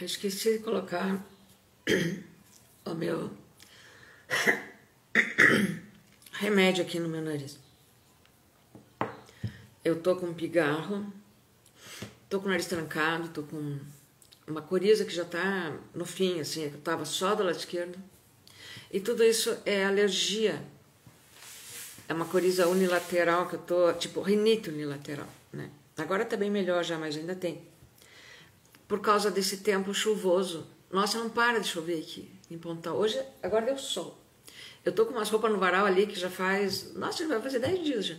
Eu esqueci de colocar o meu remédio aqui no meu nariz. Eu tô com um pigarro, tô com o nariz trancado, tô com uma coriza que já tá no fim, assim, eu tava só do lado esquerdo. E tudo isso é alergia. É uma coriza unilateral que eu tô, tipo, rinite unilateral, né? Agora tá bem melhor já, mas ainda tem. Por causa desse tempo chuvoso. Nossa, não para de chover aqui em Pontal. Hoje, agora deu sol. Eu tô com umas roupas no varal ali que já faz... Nossa, já vai fazer 10 dias já.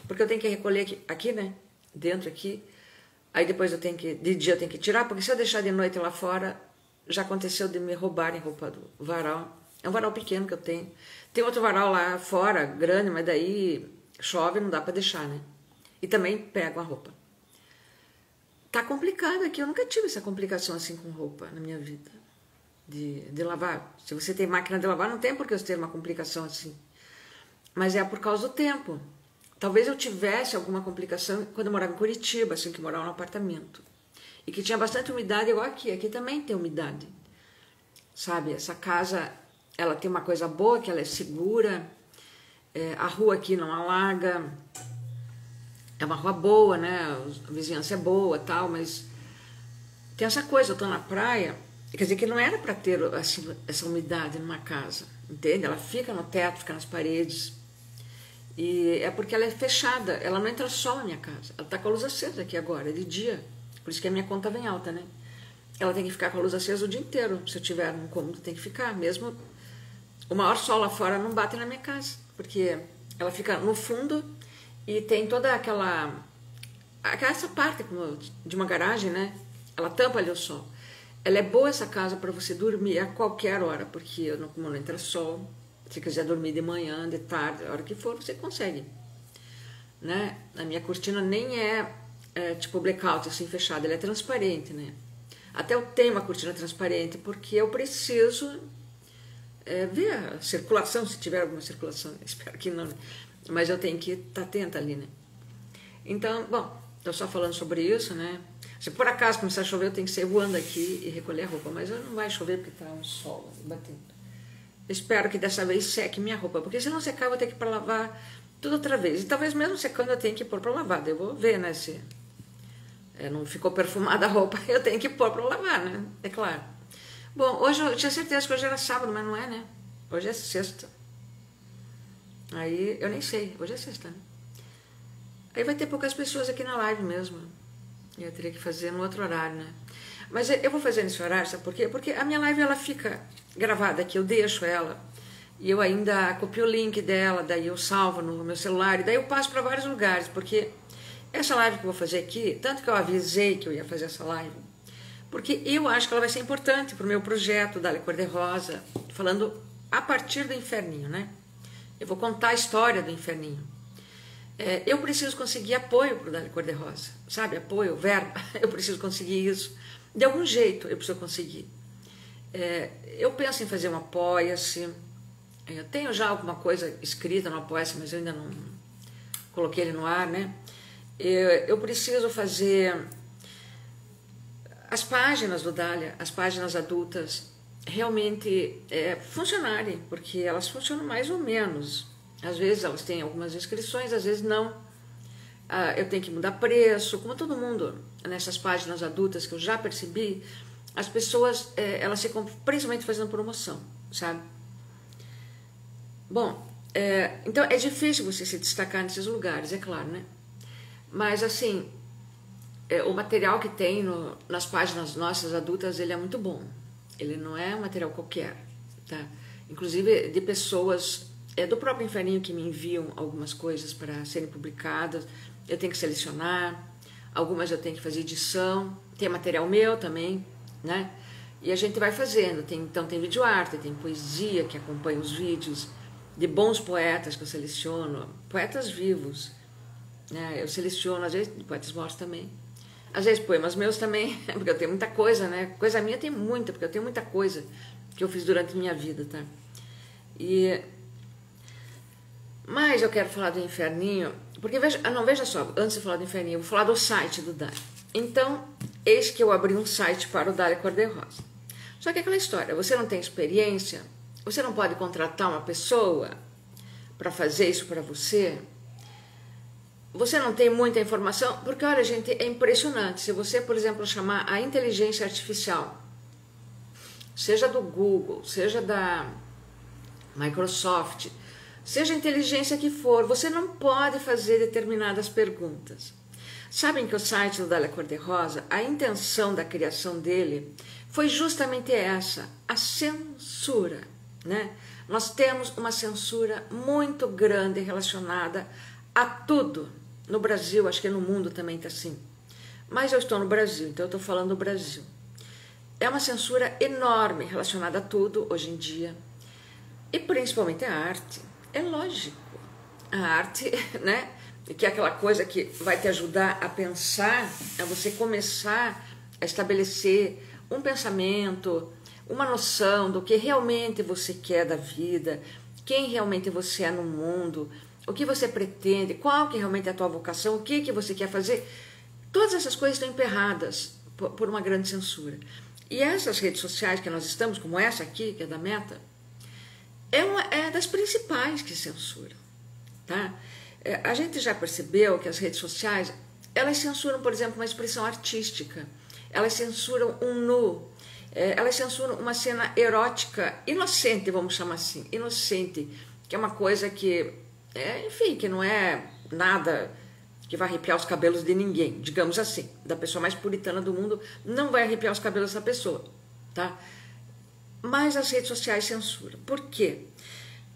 Porque eu tenho que recolher aqui, né? Dentro aqui. Aí depois eu tenho que... De dia eu tenho que tirar, porque se eu deixar de noite lá fora, já aconteceu de me roubarem roupa do varal. É um varal pequeno que eu tenho. Tem outro varal lá fora, grande, mas daí chove, não dá pra deixar, né? E também pego a roupa. Tá complicado aqui, eu nunca tive essa complicação assim com roupa na minha vida. De lavar. Se você tem máquina de lavar, não tem por que você ter uma complicação assim. Mas é por causa do tempo. Talvez eu tivesse alguma complicação quando eu morava em Curitiba, assim, que eu morava num apartamento. E que tinha bastante umidade, igual aqui. Aqui também tem umidade. Sabe, essa casa, ela tem uma coisa boa, que ela é segura. A rua aqui não alaga. É uma rua boa, né? A vizinhança é boa, tal, mas tem essa coisa, eu tô na praia, quer dizer que não era para ter assim, essa umidade numa casa, entende? Ela fica no teto, fica nas paredes, e é porque ela é fechada, ela não entra sol na minha casa, ela tá com a luz acesa aqui agora, é de dia, por isso que a minha conta vem alta, né? Ela tem que ficar com a luz acesa o dia inteiro, se eu tiver num cômodo tem que ficar, mesmo o maior sol lá fora não bate na minha casa, porque ela fica no fundo e tem toda essa parte de uma garagem, né? Ela tampa ali o sol. Ela é boa essa casa para você dormir a qualquer hora, porque como não entra sol, se quiser dormir de manhã, de tarde, a hora que for, você consegue. Né? A minha cortina nem é tipo blackout, assim, fechada, ela é transparente, né? Até eu tenho uma cortina transparente, porque eu preciso ver a circulação, se tiver alguma circulação, espero que não, mas eu tenho que estar atenta ali, né? Então, bom, estou só falando sobre isso, né? Se por acaso começar a chover, eu tenho que sair voando aqui e recolher a roupa, mas não vai chover porque está um sol batendo. Espero que dessa vez seque minha roupa, porque se não secar, eu vou ter que ir para lavar tudo outra vez. E talvez mesmo secando eu tenha que pôr para lavar, eu vou ver, né, se não ficou perfumada a roupa, eu tenho que pôr para lavar, né? É claro. Bom, hoje eu tinha certeza que hoje era sábado, mas não é, né? Hoje é sexta. Aí, eu nem sei, hoje é sexta, né? Aí vai ter poucas pessoas aqui na live mesmo. Eu teria que fazer no outro horário, né? Mas eu vou fazer nesse horário, sabe por quê? Porque a minha live, ela fica gravada aqui, eu deixo ela. E eu ainda copio o link dela, daí eu salvo no meu celular, e daí eu passo para vários lugares, porque essa live que eu vou fazer aqui, tanto que eu avisei que eu ia fazer essa live, porque eu acho que ela vai ser importante para o meu projeto Dália Cor-de-Rosa, falando a partir do Inferninho, né? Eu vou contar a história do Inferninho. Eu preciso conseguir apoio para o Dália Cor-de-Rosa, sabe? Apoio, verba, eu preciso conseguir isso. De algum jeito eu preciso conseguir. Eu penso em fazer um Apoia-se. Eu tenho já alguma coisa escrita no Apoia-se, mas eu ainda não coloquei ele no ar, né? Eu preciso fazer as páginas do Dália, as páginas adultas, realmente funcionarem, porque elas funcionam mais ou menos. Às vezes elas têm algumas inscrições, às vezes não. Eu tenho que mudar preço, como todo mundo, nessas páginas adultas que eu já percebi, as pessoas, elas ficam principalmente fazendo promoção, sabe? Bom, então é difícil você se destacar nesses lugares, é claro, né? Mas assim, o material que tem nas páginas nossas adultas, ele é muito bom. Ele não é um material qualquer, tá? Inclusive de pessoas do próprio Inferninho que me enviam algumas coisas para serem publicadas. Eu tenho que selecionar, algumas eu tenho que fazer edição, tem material meu também, né? E a gente vai fazendo, então tem videoarte, tem poesia que acompanha os vídeos, de bons poetas que eu seleciono, poetas vivos, né? Eu seleciono, às vezes, poetas mortos também. Às vezes poemas meus também, porque eu tenho muita coisa, né? Coisa minha tem muita, porque eu tenho muita coisa que eu fiz durante a minha vida, tá? Mas eu quero falar do Inferninho, porque veja só, antes de falar do Inferninho, eu vou falar do site do Dália. Então, eis que eu abri um site para o Dália Cor-de-Rosa. Só que aquela história, você não tem experiência, você não pode contratar uma pessoa para fazer isso para você, você não tem muita informação, porque olha gente, é impressionante, se você, por exemplo, chamar a inteligência artificial, seja do Google, seja da Microsoft, seja a inteligência que for, você não pode fazer determinadas perguntas. Sabem que o site do Dália Cor-de-Rosa, a intenção da criação dele foi justamente essa, a censura, né? Nós temos uma censura muito grande relacionada a tudo. No Brasil, acho que no mundo também está assim. Mas eu estou no Brasil, então eu estou falando do Brasil. É uma censura enorme relacionada a tudo hoje em dia. E principalmente a arte. É lógico. A arte, né? Que é aquela coisa que vai te ajudar a pensar, a você começar a estabelecer um pensamento, uma noção do que realmente você quer da vida, quem realmente você é no mundo, o que você pretende, qual que realmente é a tua vocação, o que você quer fazer. Todas essas coisas estão emperradas por uma grande censura. E essas redes sociais que nós estamos, como essa aqui, que é da Meta, é das principais que censuram, tá? A gente já percebeu que as redes sociais, elas censuram, por exemplo, uma expressão artística, elas censuram um nu, elas censuram uma cena erótica inocente, vamos chamar assim, inocente, que é uma coisa que, enfim, que não é nada que vai arrepiar os cabelos de ninguém, digamos assim, da pessoa mais puritana do mundo, não vai arrepiar os cabelos dessa pessoa, tá? Mas as redes sociais censuram. Por quê?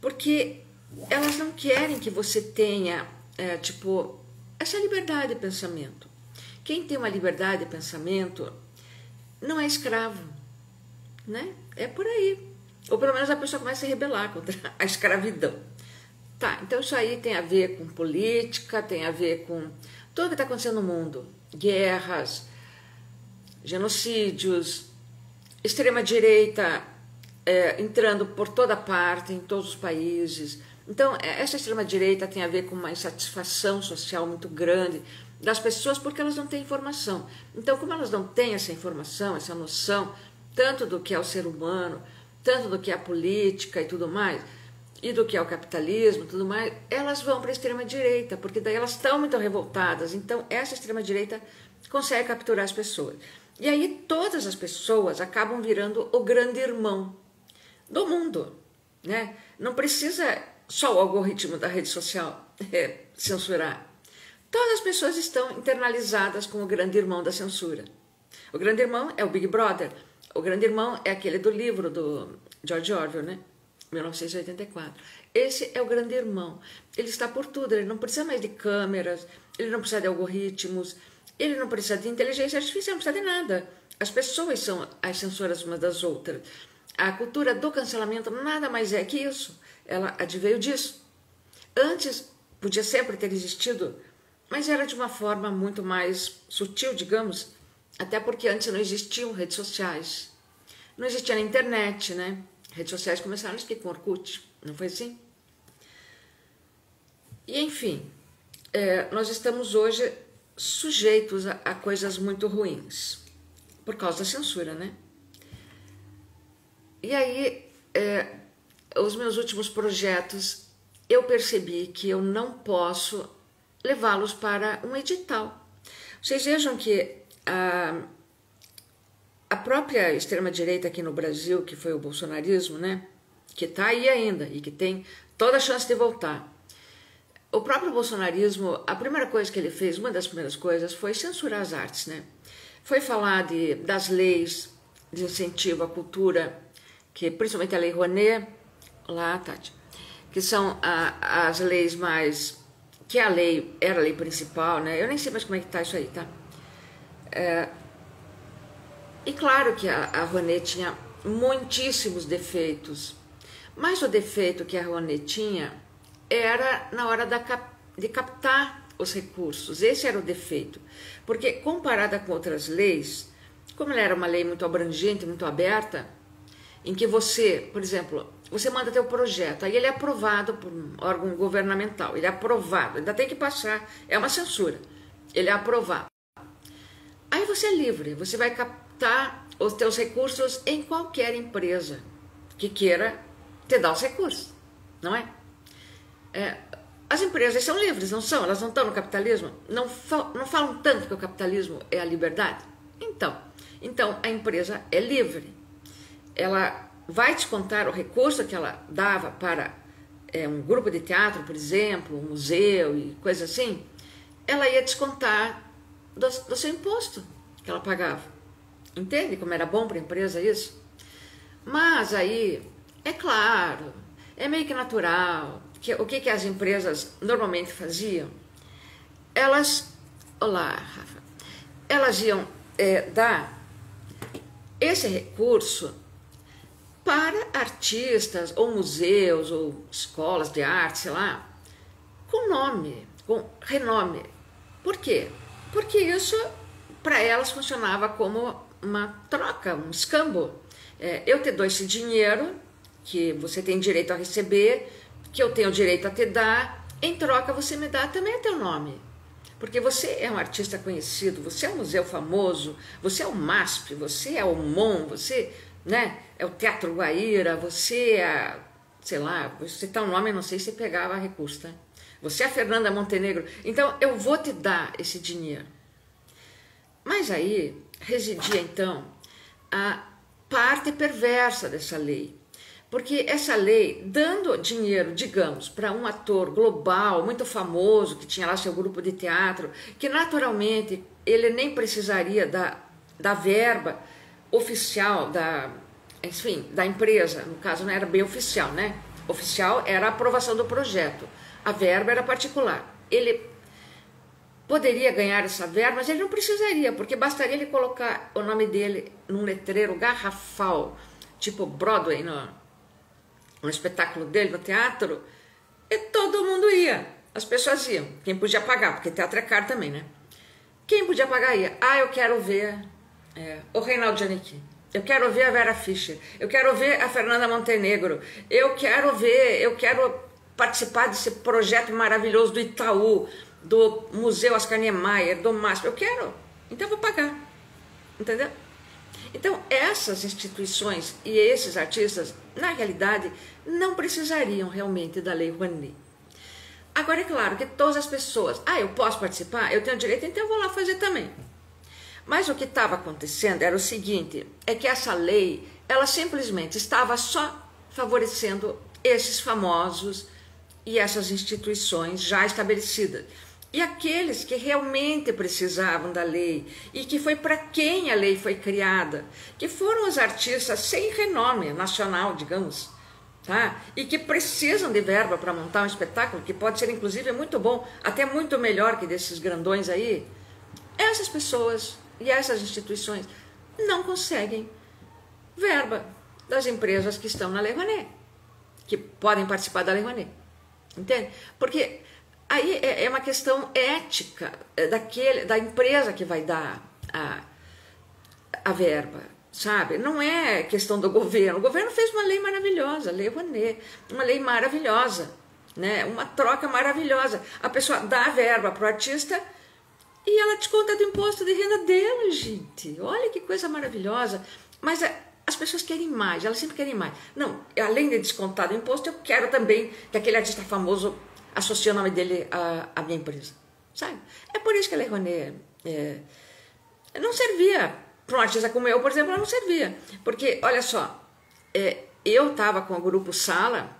Porque elas não querem que você tenha, essa liberdade de pensamento. Quem tem uma liberdade de pensamento não é escravo, né? É por aí. Ou pelo menos a pessoa começa a se rebelar contra a escravidão. Tá, então isso aí tem a ver com política, tem a ver com tudo que está acontecendo no mundo. Guerras, genocídios, extrema-direita entrando por toda parte, em todos os países. Então, essa extrema-direita tem a ver com uma insatisfação social muito grande das pessoas porque elas não têm informação. Então, como elas não têm essa informação, essa noção, tanto do que é o ser humano, tanto do que é a política e tudo mais, e do que é o capitalismo e tudo mais, elas vão para a extrema-direita, porque daí elas estão muito revoltadas. Então, essa extrema-direita consegue capturar as pessoas. E aí todas as pessoas acabam virando o grande irmão do mundo, né? Não precisa só o algoritmo da rede social censurar. Todas as pessoas estão internalizadas com o grande irmão da censura. O grande irmão é o Big Brother. O grande irmão é aquele do livro do George Orwell, né? 1984. Esse é o grande irmão. Ele está por tudo, ele não precisa mais de câmeras, ele não precisa de algoritmos, ele não precisa de inteligência artificial, não precisa de nada. As pessoas são as censoras umas das outras. A cultura do cancelamento nada mais é que isso. Ela adveio disso. Antes podia sempre ter existido, mas era de uma forma muito mais sutil, digamos, até porque antes não existiam redes sociais. Não existia na internet, né? Redes sociais começaram aqui com Orkut, não foi assim? E enfim, nós estamos hoje sujeitos a coisas muito ruins, por causa da censura, né? E aí, os meus últimos projetos, eu percebi que eu não posso levá-los para um edital. Vocês vejam que a própria extrema-direita aqui no Brasil, que foi o bolsonarismo, né? Que está aí ainda e que tem toda a chance de voltar. O próprio bolsonarismo, a primeira coisa que ele fez, uma das primeiras coisas, foi censurar as artes, né? Foi falar das leis de incentivo à cultura, que principalmente a Lei Rouanet, lá, Tati, que são as leis mais... que era a lei principal, né? Eu nem sei mais como é que tá isso aí, tá? E claro que a Rouanet tinha muitíssimos defeitos, mas o defeito que a Rouanet tinha era na hora de captar os recursos. Esse era o defeito, porque comparada com outras leis, como ela era uma lei muito abrangente, muito aberta, em que você, por exemplo, você manda teu projeto, aí ele é aprovado por um órgão governamental, ele é aprovado, ainda tem que passar, é uma censura, ele é aprovado. Aí você é livre, você vai captar os teus recursos em qualquer empresa que queira te dar os recursos, não é? As empresas são livres, não são? Elas não estão no capitalismo? Não falam tanto que o capitalismo é a liberdade? Então a empresa é livre. Ela vai descontar o recurso que ela dava para um grupo de teatro, por exemplo, um museu e coisa assim, ela ia descontar do seu imposto que ela pagava. Entende como era bom para a empresa isso? Mas aí, é claro, é meio que natural, que o que as empresas normalmente faziam? Olá, Rafa, elas iam dar esse recurso para artistas, ou museus, ou escolas de arte, sei lá, com nome, com renome. Por quê? Porque isso, para elas, funcionava como uma troca, um escambo. Eu te dou esse dinheiro, que você tem direito a receber, que eu tenho direito a te dar, em troca você me dá também o teu nome. Porque você é um artista conhecido, você é um museu famoso, você é o MASP, você é o MON, você, né, é o Teatro Guaíra, você é, sei lá, você tá um nome, não sei se pegava recurso, tá? Você é a Fernanda Montenegro, então eu vou te dar esse dinheiro. Mas aí residia então a parte perversa dessa lei. Porque essa lei, dando dinheiro, digamos, para um ator global, muito famoso, que tinha lá seu grupo de teatro, que naturalmente ele nem precisaria da verba oficial da empresa, no caso não era bem oficial, né? Oficial era a aprovação do projeto, a verba era particular. Ele poderia ganhar essa verba, mas ele não precisaria, porque bastaria ele colocar o nome dele num letreiro garrafal, tipo Broadway, no espetáculo dele no teatro, e todo mundo ia, as pessoas iam, quem podia pagar, porque teatro é caro também, né? Quem podia pagar ia, eu quero ver o Reinaldo Giannichini, eu quero ver a Vera Fischer, eu quero ver a Fernanda Montenegro, eu quero participar desse projeto maravilhoso do Itaú, do Museu Oscar Niemeyer, do MASP, eu quero, então eu vou pagar, entendeu? Então, essas instituições e esses artistas, na realidade, não precisariam realmente da Lei Rouanet. Agora, é claro que todas as pessoas, eu posso participar, eu tenho direito, então eu vou lá fazer também. Mas o que estava acontecendo era o seguinte, é que essa lei, ela simplesmente estava só favorecendo esses famosos e essas instituições já estabelecidas. E aqueles que realmente precisavam da lei e que foi para quem a lei foi criada, que foram os artistas sem renome nacional, digamos, tá? E que precisam de verba para montar um espetáculo, que pode ser inclusive muito bom, até muito melhor que desses grandões aí, essas pessoas e essas instituições não conseguem verba das empresas que estão na Lei Rouanet, que podem participar da Lei Rouanet, entende? Porque aí é uma questão ética da empresa que vai dar a verba, sabe? Não é questão do governo. O governo fez uma lei maravilhosa, a Lei Rouanet, uma lei maravilhosa, né? Uma troca maravilhosa. A pessoa dá a verba para o artista e ela desconta do imposto de renda dele, gente. Olha que coisa maravilhosa. Mas as pessoas querem mais, elas sempre querem mais. Não, além de descontar do imposto, eu quero também que aquele artista famoso associa o nome dele à minha empresa, sabe? É por isso que a Lei Rouanet não servia para um artista como eu, por exemplo, ela não servia. Porque, olha só, eu estava com o Grupo Sala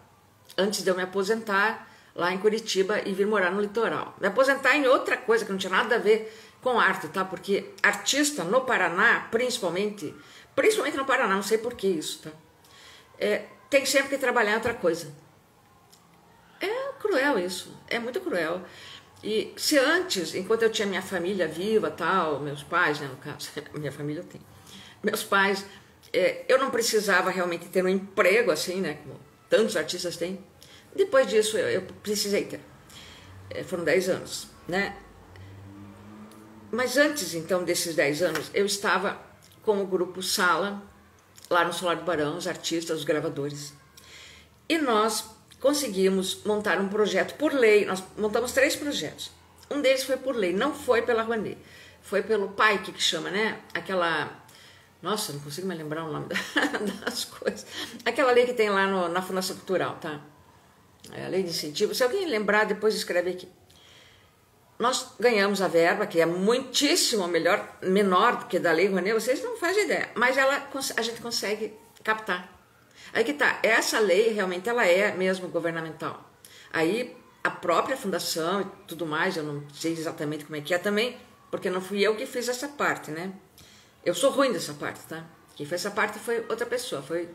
antes de eu me aposentar lá em Curitiba e vir morar no litoral. Me aposentar em outra coisa que não tinha nada a ver com arte, tá? Porque artista no Paraná, principalmente no Paraná, não sei por que isso, tá? Tem sempre que trabalhar em outra coisa. É cruel isso, é muito cruel. E se antes, enquanto eu tinha minha família viva, tal, meus pais, né, no caso, minha família eu tenho, meus pais, eu não precisava realmente ter um emprego assim, né, como tantos artistas têm. Depois disso eu precisei ter. Foram 10 anos, né? Mas antes, então, desses 10 anos, eu estava com o Grupo Sala, lá no Solar do Barão, os artistas, os gravadores. E nós conseguimos montar um projeto por lei. Nós montamos 3 projetos. Um deles foi por lei, não foi pela Rouanet. foi pelo Pike que chama, né? Aquela... Nossa, não consigo me lembrar o nome das coisas. Aquela lei que tem lá na Fundação Cultural, tá? É a lei de incentivo. Se alguém lembrar, depois escreve aqui. Nós ganhamos a verba, que é muitíssimo menor do que da Lei Rouanet, vocês não fazem ideia, mas a gente consegue captar. Aí que tá, essa lei realmente ela é mesmo governamental. Aí a própria fundação e tudo mais, eu não sei exatamente como é que é também, porque não fui eu que fiz essa parte, né? Eu sou ruim dessa parte, tá? Quem fez essa parte foi outra pessoa, foi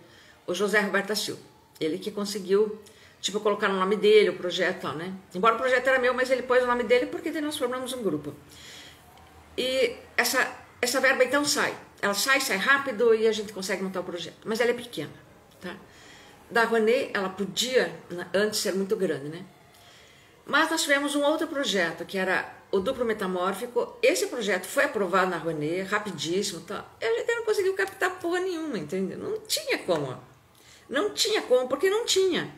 o José Roberto da Silva. Ele que conseguiu, tipo, colocar no nome dele o projeto e tal, né? Embora o projeto era meu, mas ele pôs o nome dele porque nós formamos um grupo. E essa verba então sai. Ela sai rápido e a gente consegue montar o projeto. Mas ela é pequena, tá? Da Rouanet, ela podia antes ser muito grande, né? Mas nós tivemos um outro projeto, que era o duplo metamórfico. Esse projeto foi aprovado na Rouanet, rapidíssimo, tá? E a gente não conseguiu captar porra nenhuma, entende? Não tinha como. Não tinha como, porque não tinha,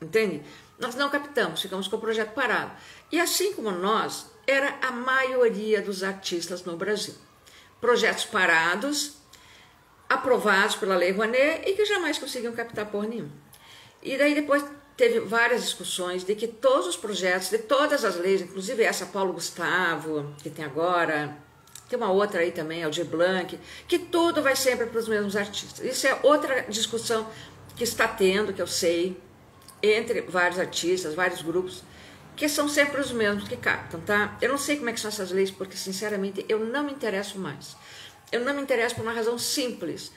entende? Nós não captamos, ficamos com o projeto parado. E assim como nós, era a maioria dos artistas no Brasil. Projetos parados, aprovados pela Lei Rouanet e que jamais conseguiam captar porra nenhuma. E daí depois teve várias discussões de que todos os projetos, de todas as leis, inclusive essa Paulo Gustavo, que tem agora, tem uma outra aí também, Aldir Blanc, que tudo vai sempre para os mesmos artistas. Isso é outra discussão que está tendo, que eu sei, entre vários artistas, vários grupos, que são sempre os mesmos que captam, tá? Eu não sei como é que são essas leis, porque, sinceramente, eu não me interesso mais. Eu não me interesso por uma razão simples,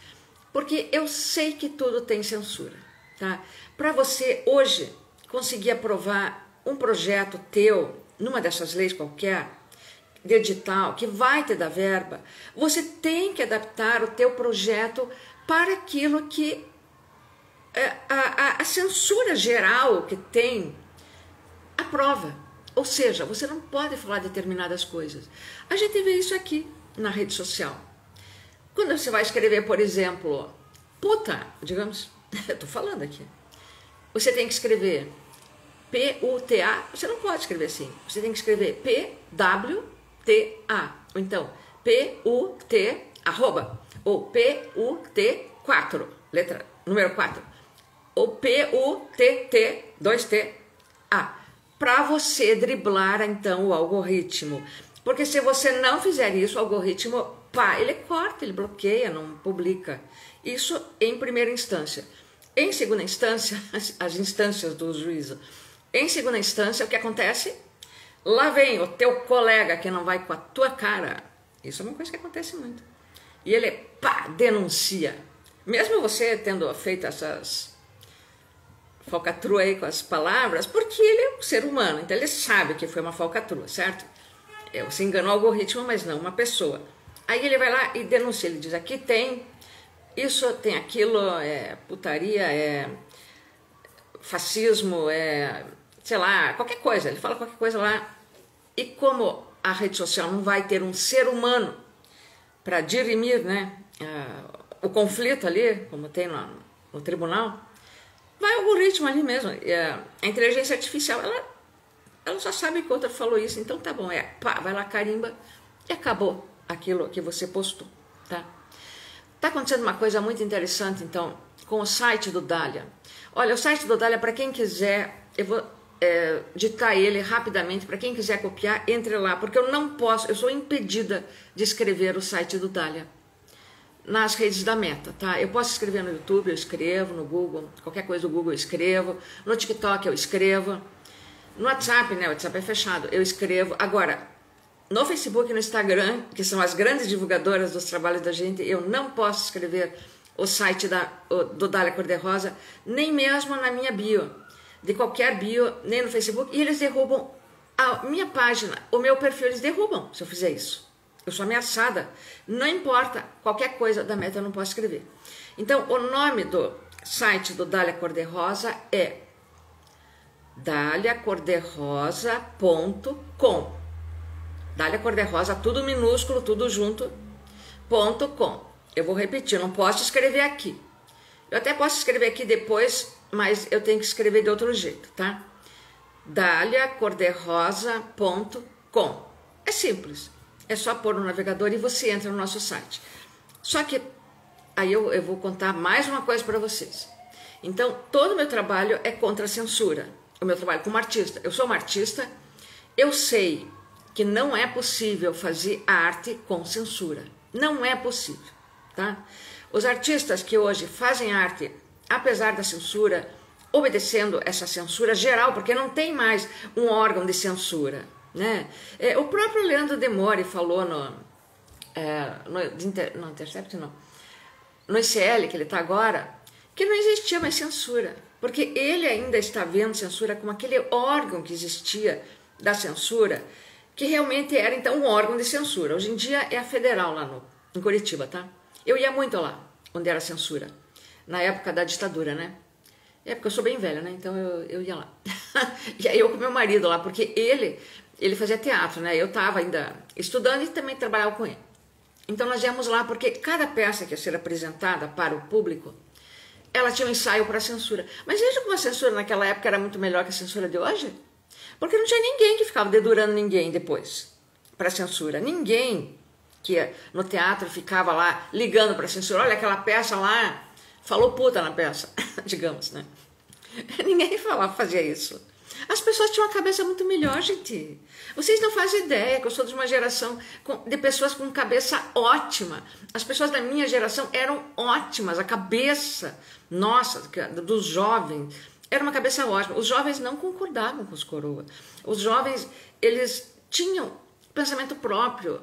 porque eu sei que tudo tem censura, tá? Para você, hoje, conseguir aprovar um projeto teu, numa dessas leis qualquer, de edital, que vai te dar verba, você tem que adaptar o teu projeto para aquilo que a censura geral que tem aprova. Ou seja, você não pode falar determinadas coisas. A gente vê isso aqui na rede social. Quando você vai escrever, por exemplo, puta, digamos, eu tô falando aqui, você tem que escrever P-U-T-A, você não pode escrever assim, você tem que escrever P-W-T-A, ou então P-U-T, arroba, ou P-U-T-4, letra, número 4, ou P-U-T-T, 2-T-A, para você driblar então o algoritmo, porque se você não fizer isso, o algoritmo, pá, ele corta, ele bloqueia, não publica, isso em primeira instância. Em segunda instância, as instâncias do juízo. Em segunda instância, o que acontece? Lá vem o teu colega que não vai com a tua cara. Isso é uma coisa que acontece muito. E ele, pá, denuncia. Mesmo você tendo feito essas falcatrua aí com as palavras, porque ele é um ser humano, então ele sabe que foi uma falcatrua, certo? Você enganou o algoritmo, mas não uma pessoa. Aí ele vai lá e denuncia, ele diz, aqui tem isso, tem aquilo, é putaria, é fascismo, é, sei lá, qualquer coisa. Ele fala qualquer coisa lá. E como a rede social não vai ter um ser humano para dirimir, né, o conflito ali, como tem no tribunal, vai o algoritmo ali mesmo. A inteligência artificial, ela só sabe que o outro falou isso, então tá bom, pá, vai lá, carimba, e acabou aquilo que você postou, tá? Tá acontecendo uma coisa muito interessante, então, com o site do Dália. Olha, o site do Dália, para quem quiser, eu vou ditar ele rapidamente, para quem quiser copiar, entre lá, porque eu não posso, eu sou impedida de escrever o site do Dália nas redes da Meta, tá? Eu posso escrever no YouTube, eu escrevo, no Google, qualquer coisa do Google eu escrevo, no TikTok eu escrevo, no WhatsApp, né, o WhatsApp é fechado, eu escrevo. Agora, no Facebook e no Instagram, que são as grandes divulgadoras dos trabalhos da gente, eu não posso escrever o site do Dália Cor-de-Rosa, nem mesmo na minha bio, de qualquer bio, nem no Facebook, e eles derrubam a minha página, o meu perfil, eles derrubam se eu fizer isso. Eu sou ameaçada, não importa, qualquer coisa da Meta eu não posso escrever. Então, o nome do site do Dália Cor-de-Rosa é daliacorderosa.com. Dália Cor-de-Rosa, tudo minúsculo, tudo junto, .com. Eu vou repetir, não posso escrever aqui. Eu até posso escrever aqui depois, mas eu tenho que escrever de outro jeito, tá? daliacorderosa.com. É simples. é só pôr no navegador e você entra no nosso site. Só que aí eu vou contar mais uma coisa para vocês. Então, todo o meu trabalho é contra a censura. O meu trabalho como artista. Eu sou uma artista, eu sei que não é possível fazer arte com censura. Não é possível, tá? Os artistas que hoje fazem arte, apesar da censura, obedecendo essa censura geral, porque não tem mais um órgão de censura, né? O próprio Leandro Demore falou no ICL, que ele está agora, que não existia mais censura, porque ele ainda está vendo censura como aquele órgão que existia da censura, que realmente era então um órgão de censura. Hoje em dia é a federal lá em Curitiba, tá? Eu ia muito lá, onde era censura, na época da ditadura, né? É porque eu sou bem velha, né? Então eu ia lá. E aí eu com meu marido lá, porque ele fazia teatro, né? Eu estava ainda estudando e também trabalhava com ele. Então nós íamos lá porque cada peça que ia ser apresentada para o público, ela tinha um ensaio para censura. Mas veja como a censura naquela época era muito melhor que a censura de hoje. Porque não tinha ninguém que ficava dedurando ninguém depois para censura. Ninguém que no teatro ficava lá ligando para censura. Olha, aquela peça lá falou puta na peça, digamos, né? Ninguém fazia isso. As pessoas tinham uma cabeça muito melhor, gente. Vocês não fazem ideia que eu sou de uma geração de pessoas com cabeça ótima. As pessoas da minha geração eram ótimas. A cabeça nossa, dos jovens, era uma cabeça ótima. Os jovens não concordavam com os coroas. Os jovens, eles tinham pensamento próprio.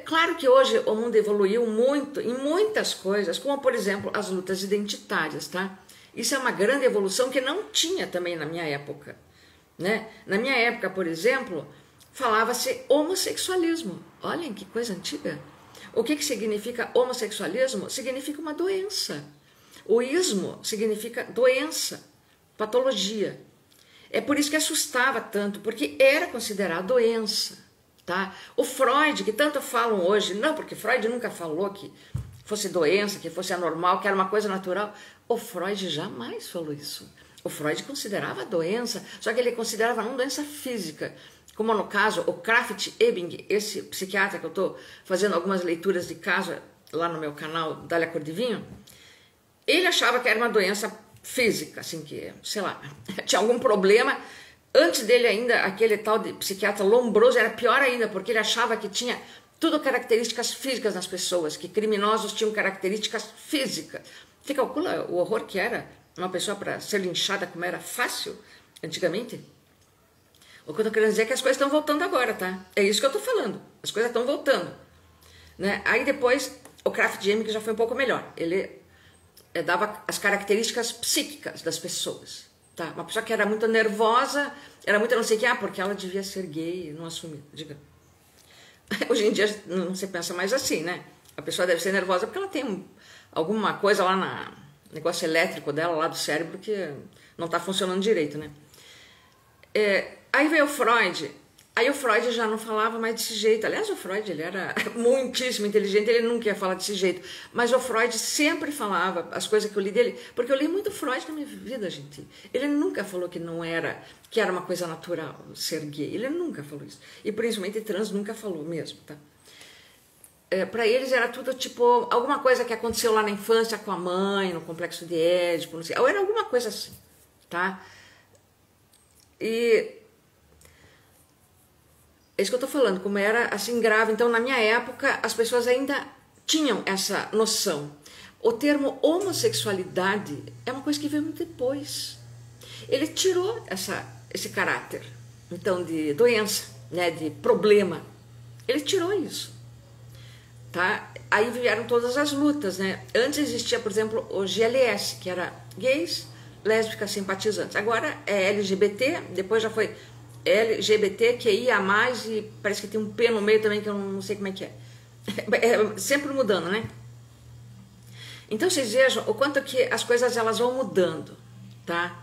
Claro que hoje o mundo evoluiu muito em muitas coisas, como, por exemplo, as lutas identitárias, tá? Isso é uma grande evolução que não tinha também na minha época, né? Na minha época, por exemplo, falava-se homossexualismo. Olhem que coisa antiga. O que significa homossexualismo? Significa uma doença. O ismo significa doença, patologia. É por isso que assustava tanto, porque era considerado doença, tá? O Freud, que tanto falam hoje, não, porque Freud nunca falou que fosse doença, que fosse anormal, que era uma coisa natural. O Freud jamais falou isso. O Freud considerava doença, só que ele considerava não doença física, como no caso o Krafft-Ebing, esse psiquiatra que eu estou fazendo algumas leituras de caso lá no meu canal Dália Cor de Vinho, ele achava que era uma doença física, assim que, sei lá, tinha algum problema. Antes dele ainda, aquele tal de psiquiatra Lombroso era pior ainda, porque ele achava que tinha tudo características físicas nas pessoas, que criminosos tinham características físicas. Você calcula o horror que era uma pessoa para ser linchada como era fácil antigamente? O que eu estou querendo dizer é que as coisas estão voltando agora, tá? É isso que eu estou falando. As coisas estão voltando, né? Aí depois, o Krafft-Ebing já foi um pouco melhor. Ele dava as características psíquicas das pessoas, tá? Uma pessoa que era muito nervosa, era muito não sei o que, porque ela devia ser gay, não assumir, diga. Hoje em dia não se pensa mais assim, né? A pessoa deve ser nervosa porque ela tem alguma coisa lá no negócio elétrico dela, lá do cérebro, que não está funcionando direito, né? Aí veio o Freud. Aí o Freud já não falava mais desse jeito. Aliás, o Freud, ele era muitíssimo inteligente, ele nunca ia falar desse jeito. Mas o Freud sempre falava as coisas que eu li dele, porque eu li muito Freud na minha vida, gente. Ele nunca falou que não era, que era uma coisa natural ser gay. Ele nunca falou isso. E principalmente trans nunca falou mesmo, tá? Para eles era tudo tipo alguma coisa que aconteceu lá na infância com a mãe, no complexo de Édipo, não sei. Ou era alguma coisa assim, tá? E é isso que eu tô falando, como era assim grave. Então, na minha época, as pessoas ainda tinham essa noção. O termo homossexualidade é uma coisa que veio muito depois. Ele tirou esse caráter, então, de doença, né, de problema. Ele tirou isso, tá? Aí vieram todas as lutas, né? Antes existia, por exemplo, o GLS, que era gays, lésbicas, simpatizantes. Agora é LGBT, depois já foi LGBTQIA+, e parece que tem um P no meio também, que eu não sei como é que é. É sempre mudando, né? Então vocês vejam o quanto que as coisas elas vão mudando, tá?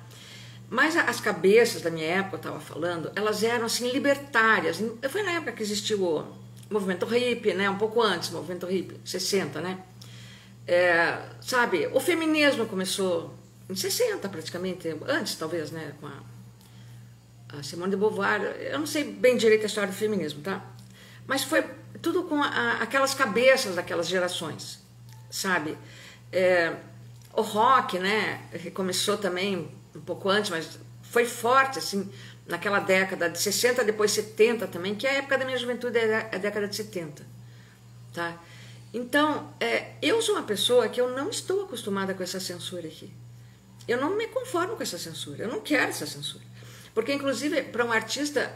Mas as cabeças da minha época, eu estava falando, elas eram assim libertárias. Foi na época que existiu o movimento hippie, né? Um pouco antes, o movimento hippie, 60, né? Sabe, o feminismo começou em 60 praticamente, antes talvez, né? Com a Simone de Beauvoir. Eu não sei bem direito a história do feminismo, tá? Mas foi tudo com aquelas cabeças daquelas gerações, sabe? O rock, né, começou também um pouco antes, mas foi forte, assim, naquela década de 60, depois 70 também, que é a época da minha juventude, é a década de 70, tá? Então, eu sou uma pessoa que eu não estou acostumada com essa censura aqui. Eu não me conformo com essa censura, eu não quero essa censura. Porque, inclusive, para um artista,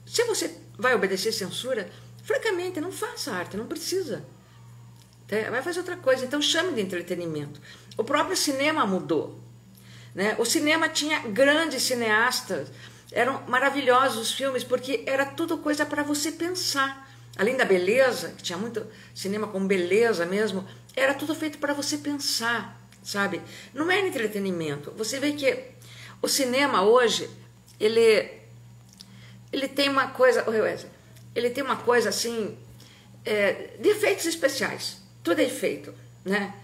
se você vai obedecer censura, francamente, não faça arte, não precisa. Vai fazer outra coisa, então chame de entretenimento. O próprio cinema mudou, né? O cinema tinha grandes cineastas, eram maravilhosos os filmes, porque era tudo coisa para você pensar. Além da beleza, que tinha muito cinema com beleza mesmo, era tudo feito para você pensar, sabe? Não era entretenimento. Você vê que o cinema hoje, ele tem uma coisa, ele tem uma coisa assim, de efeitos especiais. Tudo é feito, né?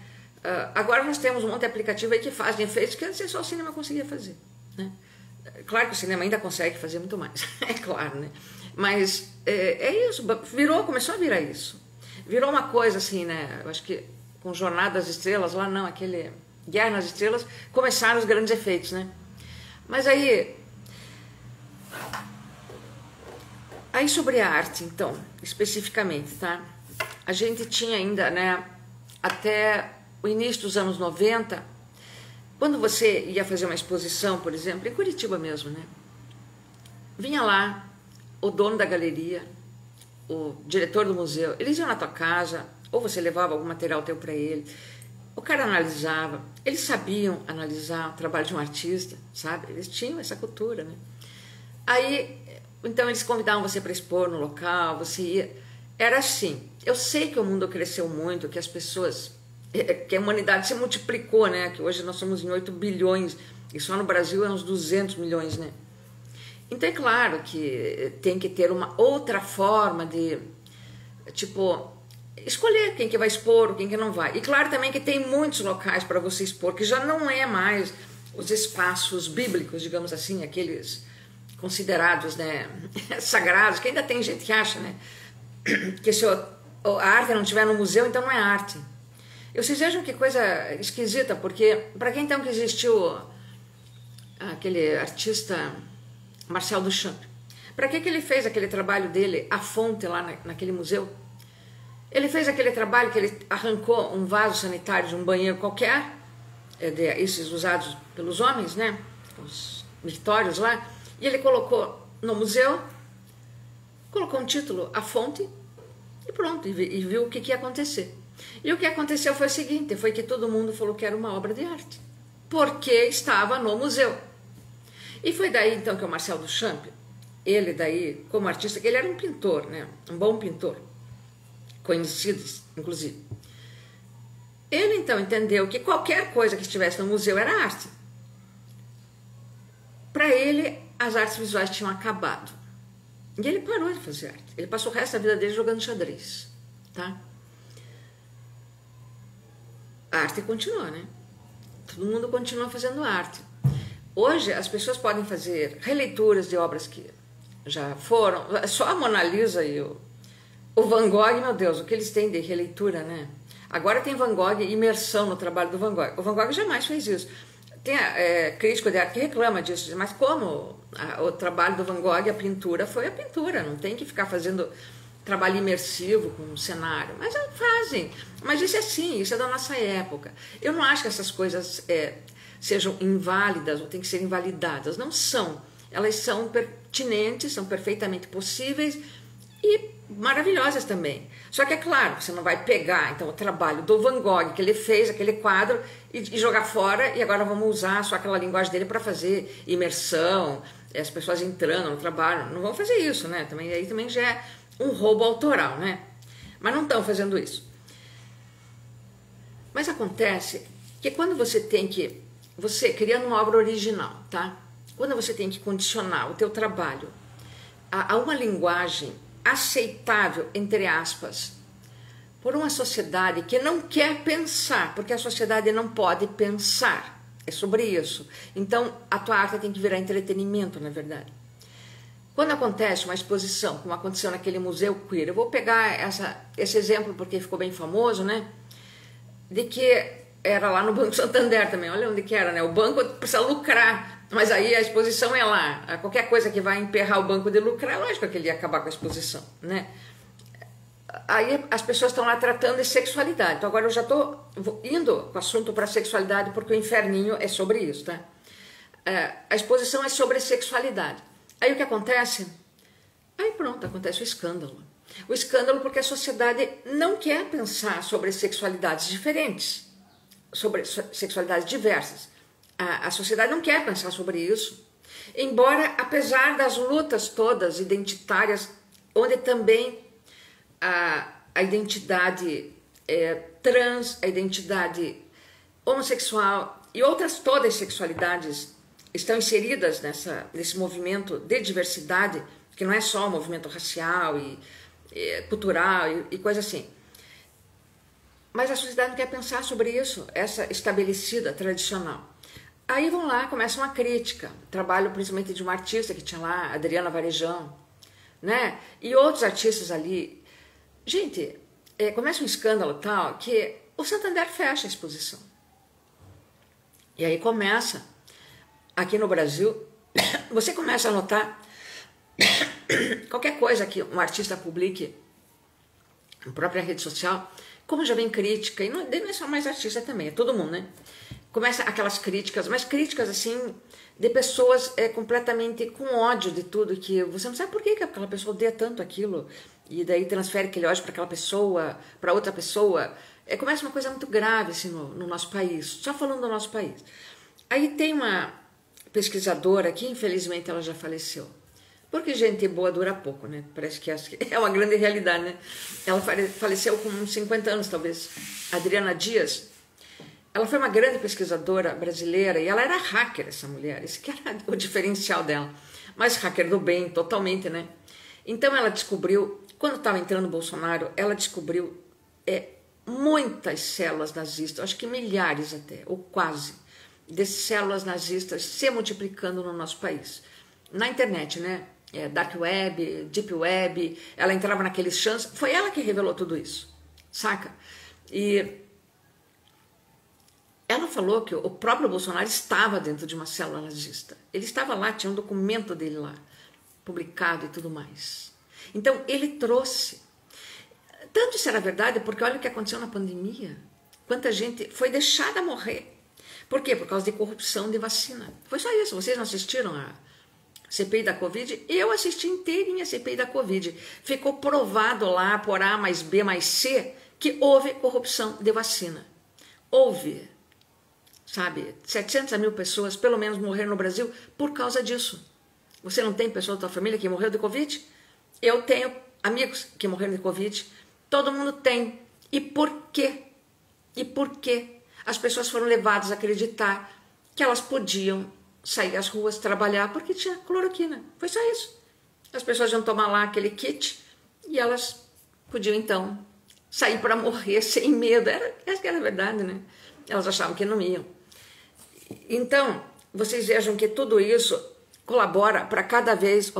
Agora nós temos um monte de aplicativo aí que fazem efeitos que antes só o cinema conseguia fazer, né? Claro que o cinema ainda consegue fazer muito mais, é claro, né? Mas é isso, começou a virar isso. Virou uma coisa assim, né? Eu acho que com Jornada das Estrelas, lá não, aquele Guerra nas Estrelas, começaram os grandes efeitos, né? Mas aí sobre a arte, então, especificamente, tá? A gente tinha ainda, né, até o início dos anos 90, quando você ia fazer uma exposição, por exemplo, em Curitiba mesmo, né? Vinha lá o dono da galeria, o diretor do museu, eles iam na tua casa, ou você levava algum material teu para ele, o cara analisava, eles sabiam analisar o trabalho de um artista, sabe? Eles tinham essa cultura, né? Aí, então eles convidavam você para expor no local, você ia... Era assim. Eu sei que o mundo cresceu muito, que as pessoas... que a humanidade se multiplicou, né? Que hoje nós somos em 8 bilhões, e só no Brasil é uns 200 milhões, né? Então é claro que tem que ter uma outra forma de, tipo, escolher quem que vai expor, quem que não vai. E claro também que tem muitos locais para você expor, que já não é mais os espaços bíblicos, digamos assim, aqueles considerados, né, sagrados, que ainda tem gente que acha, né, que se a arte não estiver no museu, então não é arte. Vocês vejam que coisa esquisita, porque para quem então que existiu aquele artista Marcel Duchamp, para que ele fez aquele trabalho dele, A Fonte, lá naquele museu? Ele fez aquele trabalho que ele arrancou um vaso sanitário de um banheiro qualquer, esses usados pelos homens, né, os mictórios lá, e ele colocou no museu, colocou um título, A Fonte, e pronto, e viu o que ia acontecer. E o que aconteceu foi o seguinte, foi que todo mundo falou que era uma obra de arte, porque estava no museu. E foi daí então que o Marcel Duchamp, ele daí, como artista, que ele era um pintor, né, um bom pintor, conhecido inclusive. Ele então entendeu que qualquer coisa que estivesse no museu era arte. Para ele, as artes visuais tinham acabado. E ele parou de fazer arte. Ele passou o resto da vida dele jogando xadrez, tá? A arte continua, né? Todo mundo continua fazendo arte. Hoje, as pessoas podem fazer releituras de obras que já foram. Só a Mona Lisa e o Van Gogh, meu Deus, o que eles têm de releitura, né? Agora tem Van Gogh, imersão no trabalho do Van Gogh. O Van Gogh jamais fez isso. Tem crítico de arte que reclama disso, mas como o trabalho do Van Gogh, a pintura, foi a pintura, não tem que ficar fazendo trabalho imersivo com um cenário, mas fazem. Mas isso é assim, isso é da nossa época. Eu não acho que essas coisas sejam inválidas ou têm que ser invalidadas, não são. Elas são pertinentes, são perfeitamente possíveis e maravilhosas também. Só que é claro, você não vai pegar então o trabalho do Van Gogh, que ele fez aquele quadro, e jogar fora, e agora vamos usar só aquela linguagem dele para fazer imersão, as pessoas entrando no trabalho. Não vão fazer isso, né? Aí também já é um roubo autoral, né? Mas não estão fazendo isso. Mas acontece que quando você criando uma obra original, tá? Quando você tem que condicionar o teu trabalho a uma linguagem aceitável, entre aspas, por uma sociedade que não quer pensar, porque a sociedade não pode pensar, é sobre isso. Então, a tua arte tem que virar entretenimento, na verdade. Quando acontece uma exposição, como aconteceu naquele Museu Queer, eu vou pegar esse exemplo porque ficou bem famoso, né? De que era lá no Banco Santander também, olha onde que era, né? O banco precisa lucrar, mas aí a exposição é lá. Qualquer coisa que vai emperrar o banco de lucrar, lógico que ele ia acabar com a exposição, né? Aí as pessoas estão lá tratando de sexualidade. Então agora eu já estou indo com o assunto para sexualidade porque o inferninho é sobre isso, tá? A exposição é sobre sexualidade. Aí o que acontece? Aí pronto, acontece o escândalo. O escândalo porque a sociedade não quer pensar sobre sexualidades diferentes, sobre sexualidades diversas. A sociedade não quer pensar sobre isso. Embora, apesar das lutas todas identitárias, onde também a identidade trans, a identidade homossexual e outras todas as sexualidades estão inseridas nesse movimento de diversidade, que não é só o movimento racial e cultural e coisa assim. Mas a sociedade não quer pensar sobre isso, essa estabelecida, tradicional. Aí vão lá, começa uma crítica. Trabalho principalmente de uma artista que tinha lá, Adriana Varejão, né? E outros artistas ali. Gente, começa um escândalo tal que o Santander fecha a exposição. E aí começa, aqui no Brasil, você começa a notar qualquer coisa que um artista publique na própria rede social, como já vem crítica, e não é só mais artista também, é todo mundo, né? Começa aquelas críticas, mas críticas assim, de pessoas completamente com ódio de tudo, que você não sabe por que aquela pessoa odeia tanto aquilo, e daí transfere aquele ódio para aquela pessoa, para outra pessoa. Começa uma coisa muito grave assim, no nosso país, só falando do nosso país. Aí tem uma pesquisadora que infelizmente ela já faleceu, porque gente boa dura pouco, né? Parece que é uma grande realidade, né? Ela faleceu com uns 50 anos, talvez. Adriana Dias. Ela foi uma grande pesquisadora brasileira e ela era hacker, essa mulher. Esse que era o diferencial dela. Mas hacker do bem, totalmente, né? Então ela descobriu, quando estava entrando o Bolsonaro, ela descobriu muitas células nazistas, acho que milhares até, ou quase, de células nazistas se multiplicando no nosso país. Na internet, né? Dark Web, Deep Web, ela entrava naqueles chans, foi ela que revelou tudo isso, saca? E ela falou que o próprio Bolsonaro estava dentro de uma célula nazista. Ele estava lá, tinha um documento dele lá, publicado e tudo mais. Então, ele trouxe. Tanto isso era verdade, porque olha o que aconteceu na pandemia. Quanta gente foi deixada morrer. Por quê? Por causa de corrupção de vacina. Foi só isso. Vocês não assistiram a CPI da Covid? Eu assisti inteirinha a CPI da Covid. Ficou provado lá por A mais B mais C que houve corrupção de vacina. Houve, sabe, 700 mil pessoas pelo menos morreram no Brasil por causa disso. Você não tem pessoa da tua família que morreu de Covid? Eu tenho amigos que morreram de Covid. Todo mundo tem. E por quê? E por quê? As pessoas foram levadas a acreditar que elas podiam sair às ruas, trabalhar, porque tinha cloroquina. Foi só isso. As pessoas iam tomar lá aquele kit e elas podiam, então, sair para morrer sem medo. Essa que era a verdade, né? Elas achavam que não iam. Então, vocês vejam que tudo isso colabora para cada vez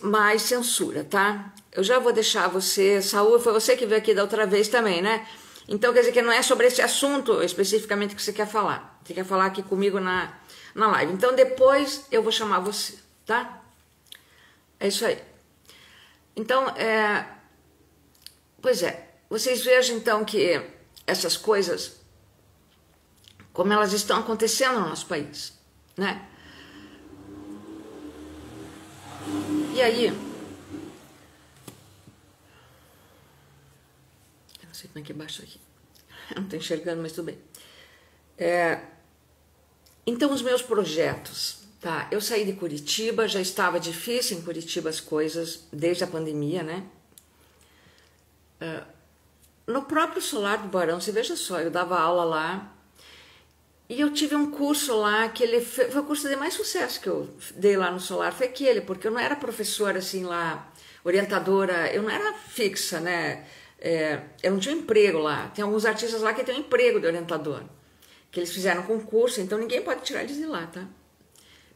mais censura, tá? Eu já vou deixar você, Saúl, foi você que veio aqui da outra vez também, né? Então, quer dizer que não é sobre esse assunto especificamente que você quer falar. Você quer falar aqui comigo na live. Então, depois eu vou chamar você, tá? É isso aí. Então, pois é, vocês vejam então que essas coisas, como elas estão acontecendo no nosso país, né? E aí, eu não sei como é que baixa aqui, eu não estou enxergando, mas tudo bem. Então, os meus projetos, tá? Eu saí de Curitiba, já estava difícil em Curitiba as coisas, desde a pandemia, né? No próprio Solar do Barão, você veja só, eu dava aula lá, e eu tive um curso lá, que foi o curso de mais sucesso que eu dei lá no Solar, foi aquele, porque eu não era professora assim lá, orientadora, eu não era fixa, né? Eu não tinha emprego lá, tem alguns artistas lá que têm um emprego de orientador, que eles fizeram concurso, então ninguém pode tirar eles de lá, tá?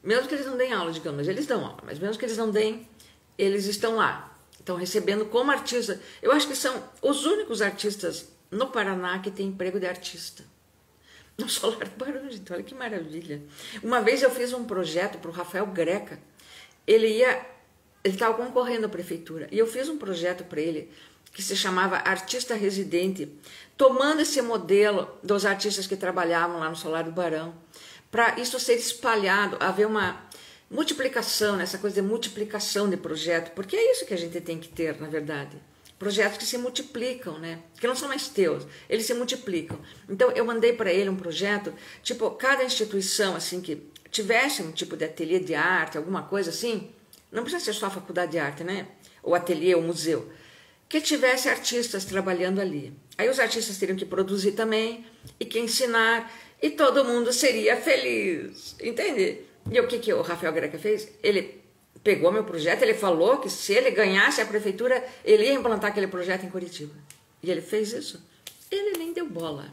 Mesmo que eles não deem aula, digamos, eles dão aula, mas mesmo que eles não deem, eles estão lá, estão recebendo como artista. Eu acho que são os únicos artistas no Paraná que têm emprego de artista. No Solar do Barão, gente, olha que maravilha. Uma vez eu fiz um projeto para o Rafael Greca, ele estava concorrendo à prefeitura, e eu fiz um projeto para ele que se chamava Artista Residente, tomando esse modelo dos artistas que trabalhavam lá no Solar do Barão, para isso ser espalhado, haver uma multiplicação, né? Essa coisa de multiplicação de projeto, porque é isso que a gente tem que ter, na verdade. Projetos que se multiplicam, né? Que não são mais teus, eles se multiplicam. Então eu mandei para ele um projeto, tipo, cada instituição assim que tivesse um tipo de ateliê de arte, alguma coisa assim, não precisa ser só a faculdade de arte, né? Ou ateliê, ou museu, que tivesse artistas trabalhando ali. Aí os artistas teriam que produzir também e que ensinar, e todo mundo seria feliz, entende? E o que o Rafael Greca fez? Ele pegou meu projeto, ele falou que se ele ganhasse a prefeitura, ele ia implantar aquele projeto em Curitiba. E ele fez isso. Ele nem deu bola.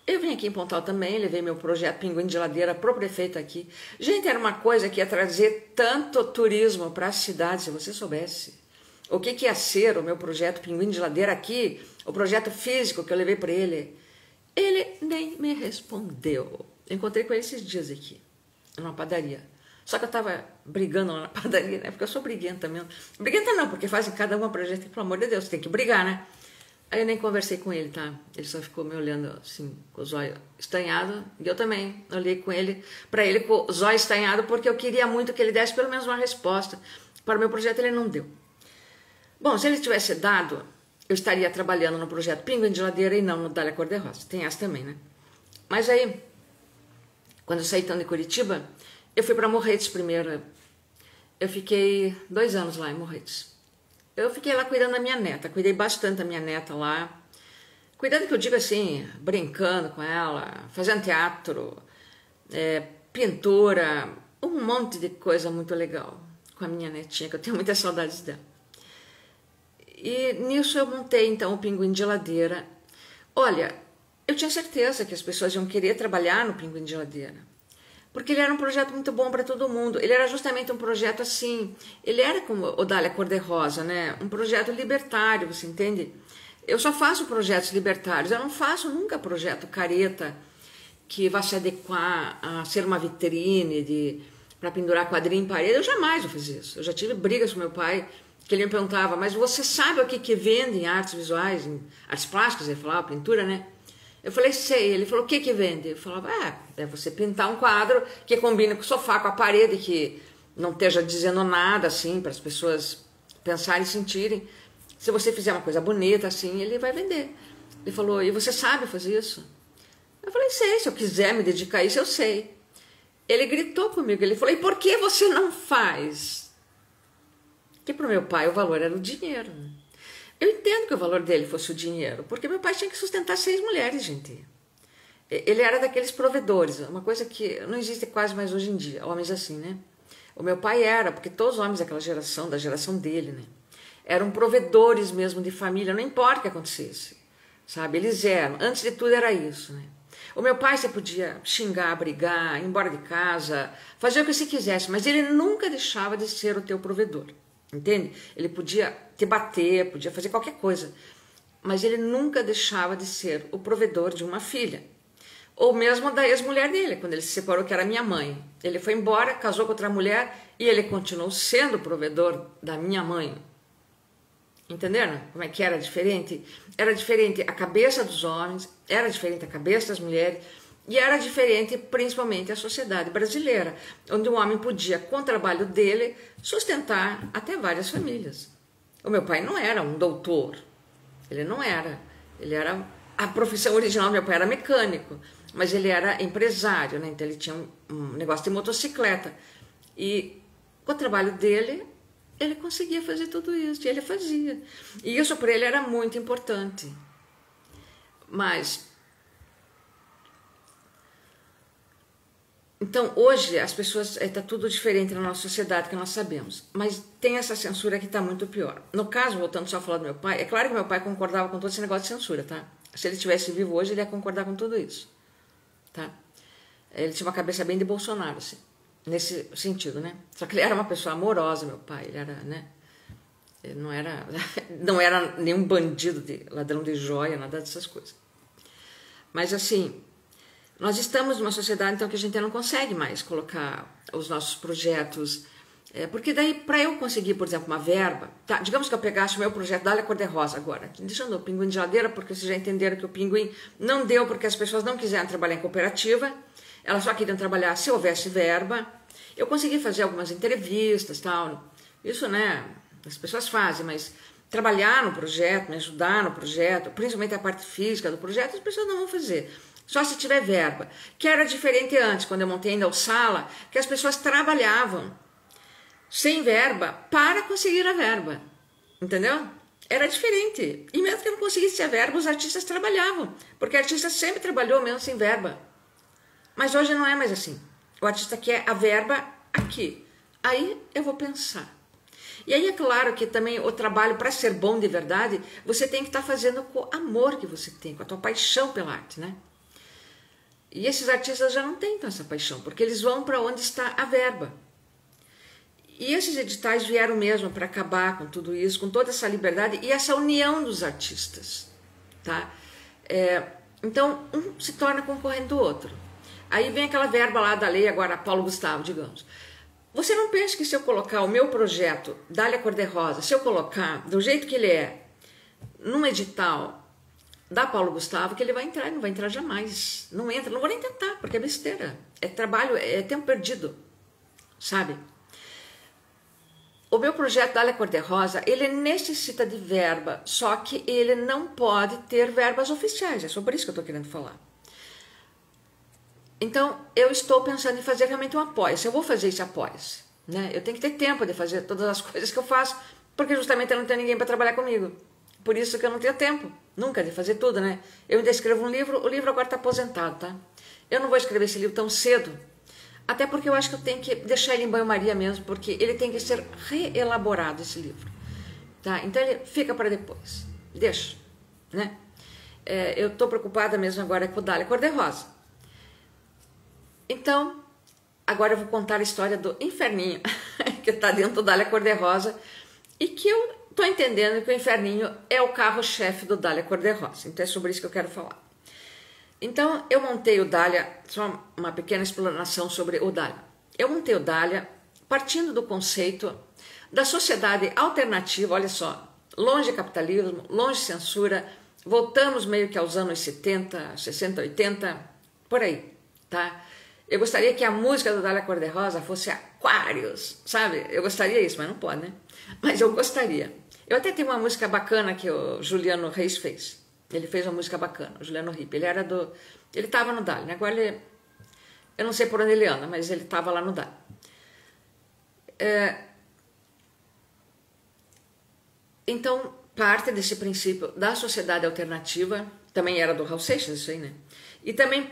Eu vim aqui em Pontal também, levei meu projeto Pinguim de Ladeira pro prefeito aqui. Gente, era uma coisa que ia trazer tanto turismo para a cidade, se você soubesse. O que ia ser o meu projeto Pinguim de Ladeira aqui, o projeto físico que eu levei para ele. Ele nem me respondeu. Eu encontrei com ele esses dias aqui, numa padaria. Só que eu tava brigando lá na padaria, né? Porque eu sou briguenta mesmo. Briguenta não, porque fazem cada uma pra gente, pelo amor de Deus, tem que brigar, né? Aí eu nem conversei com ele, tá? Ele só ficou me olhando assim, com os olhos estanhados. E eu também olhei com ele, pra ele com os olhos estanhados, porque eu queria muito que ele desse pelo menos uma resposta. Para o meu projeto ele não deu. Bom, se ele tivesse dado, eu estaria trabalhando no projeto Pinguim de Ladeira e não no Dália Cor-de-Rosa. Tem essa também, né? Mas aí, quando eu saí então de Curitiba, eu fui para Morretes primeiro. Eu fiquei 2 anos lá em Morretes. Eu fiquei lá cuidando da minha neta. Cuidei bastante da minha neta lá. Cuidando que eu digo assim, brincando com ela, fazendo teatro, pintura, um monte de coisa muito legal com a minha netinha, que eu tenho muitas saudades dela. E nisso eu montei então o Pinguim de Ladeira. Olha, eu tinha certeza que as pessoas iam querer trabalhar no Pinguim de Ladeira. Porque ele era um projeto muito bom para todo mundo. Ele era justamente um projeto assim, ele era como o Dália Cor-de-Rosa, né? Um projeto libertário, você entende? Eu só faço projetos libertários, eu não faço nunca projeto careta que vai se adequar a ser uma vitrine para pendurar quadrinho em parede. Eu jamais fiz isso. Eu já tive brigas com meu pai, que ele me perguntava, mas você sabe o que vende em artes visuais, em artes plásticas? Ele falava, pintura, né? Eu falei, sei. Ele falou, o que vende? Eu falava, é você pintar um quadro que combina com o sofá, com a parede, que não esteja dizendo nada, assim, para as pessoas pensarem e sentirem. Se você fizer uma coisa bonita, assim, ele vai vender. Ele falou, e você sabe fazer isso? Eu falei, sei, se eu quiser me dedicar a isso, eu sei. Ele gritou comigo, ele falou, e por que você não faz? Porque para o meu pai o valor era o dinheiro, né? Eu entendo que o valor dele fosse o dinheiro, porque meu pai tinha que sustentar 6 mulheres, gente. Ele era daqueles provedores, uma coisa que não existe quase mais hoje em dia, homens assim, né? O meu pai era, porque todos os homens daquela geração, da geração dele, né? Eram provedores mesmo de família, não importa o que acontecesse, sabe? Eles eram, antes de tudo era isso, né? O meu pai, você podia xingar, brigar, ir embora de casa, fazer o que você quisesse, mas ele nunca deixava de ser o teu provedor. Entende? Ele podia te bater, podia fazer qualquer coisa, mas ele nunca deixava de ser o provedor de uma filha. Ou mesmo da ex-mulher dele, quando ele se separou, que era minha mãe. Ele foi embora, casou com outra mulher e ele continuou sendo o provedor da minha mãe. Entenderam como é que era diferente? Era diferente a cabeça dos homens, era diferente a cabeça das mulheres, e era diferente principalmente a sociedade brasileira, onde um homem podia, com o trabalho dele, sustentar até várias famílias. O meu pai não era um doutor, ele não era. Ele era, a profissão original do meu pai era mecânico, mas ele era empresário, né? Então ele tinha um negócio de motocicleta. E com o trabalho dele, ele conseguia fazer tudo isso, e ele fazia. E isso para ele era muito importante. Mas então, hoje, as pessoas, está tudo diferente na nossa sociedade, que nós sabemos. Mas tem essa censura que está muito pior. No caso, voltando só a falar do meu pai, é claro que meu pai concordava com todo esse negócio de censura, tá? Se ele estivesse vivo hoje, ele ia concordar com tudo isso, tá? Ele tinha uma cabeça bem de Bolsonaro, assim. nesse sentido, né? Só que ele era uma pessoa amorosa, meu pai, ele era, né? Ele não era nenhum bandido, ladrão de joia, nada dessas coisas. Mas assim, nós estamos numa sociedade então que a gente não consegue mais colocar os nossos projetos, porque daí para eu conseguir, por exemplo, uma verba, tá? Digamos que eu pegasse o meu projeto Dália Cor-de-Rosa agora, deixando o Pinguim de Geladeira, porque vocês já entenderam que o Pinguim não deu porque as pessoas não quiseram trabalhar em cooperativa, elas só queriam trabalhar se houvesse verba. Eu consegui fazer algumas entrevistas, tal, isso, né, as pessoas fazem, mas trabalhar no projeto, me ajudar no projeto, principalmente a parte física do projeto, as pessoas não vão fazer. Só se tiver verba. Que era diferente antes, quando eu montei ainda o Sala, que as pessoas trabalhavam sem verba para conseguir a verba. Entendeu? Era diferente. E mesmo que eu não conseguisse a verba, os artistas trabalhavam. Porque o artista sempre trabalhou mesmo sem verba. Mas hoje não é mais assim. O artista quer a verba aqui. Aí eu vou pensar. E aí é claro que também o trabalho, para ser bom de verdade, você tem que estar fazendo com o amor que você tem, com a tua paixão pela arte, né? E esses artistas já não têm então essa paixão, porque eles vão para onde está a verba. E esses editais vieram mesmo para acabar com tudo isso, com toda essa liberdade e essa união dos artistas, tá? Então, um se torna concorrente do outro. Aí vem aquela verba lá da lei, agora Paulo Gustavo, digamos. Você não pensa que se eu colocar o meu projeto, Dália Cor-de-Rosa, se eu colocar do jeito que ele é, num edital da Paulo Gustavo, que ele vai entrar, não vai entrar jamais. Não entra, não vou nem tentar, porque é besteira. É trabalho, é tempo perdido, sabe? O meu projeto Dália Cor-de-Rosa, ele necessita de verba, só que ele não pode ter verbas oficiais, é sobre isso que eu estou querendo falar. Então, eu estou pensando em fazer realmente um apoio-se. Eu vou fazer esse apoio-se, né? Eu tenho que ter tempo de fazer todas as coisas que eu faço, porque justamente eu não tenho ninguém para trabalhar comigo. Por isso que eu não tenho tempo, nunca, de fazer tudo, né? Eu ainda escrevo um livro, o livro agora está aposentado, tá? Eu não vou escrever esse livro tão cedo, até porque eu acho que eu tenho que deixar ele em banho-maria mesmo, porque ele tem que ser reelaborado, esse livro, tá? Então ele fica para depois, deixa, né? Eu estou preocupada mesmo agora com o Dália Cor-de-Rosa. Então, agora eu vou contar a história do Inferninho, que está dentro do Dália Cor-de-Rosa, e que eu estou entendendo que o Inferninho é o carro-chefe do Dália Cor-de-Rosa. Então é sobre isso que eu quero falar. Então, eu montei o Dália, só uma pequena explanação sobre o Dália. Eu montei o Dália partindo do conceito da sociedade alternativa, olha só, longe de capitalismo, longe de censura, voltamos meio que aos anos 70, 60, 80, por aí, tá? Eu gostaria que a música do Dália Cor-de-Rosa fosse Aquários, sabe? Eu gostaria disso, mas não pode, né? Mas eu gostaria. Eu até tenho uma música bacana que o Juliano Reis fez. Ele fez uma música bacana, o Juliano Ripp. Ele estava no Dália, né? Agora eu não sei por onde ele anda, mas ele estava lá no Dália. Então, parte desse princípio da sociedade alternativa, também era do Raul Seixas isso aí, né? E também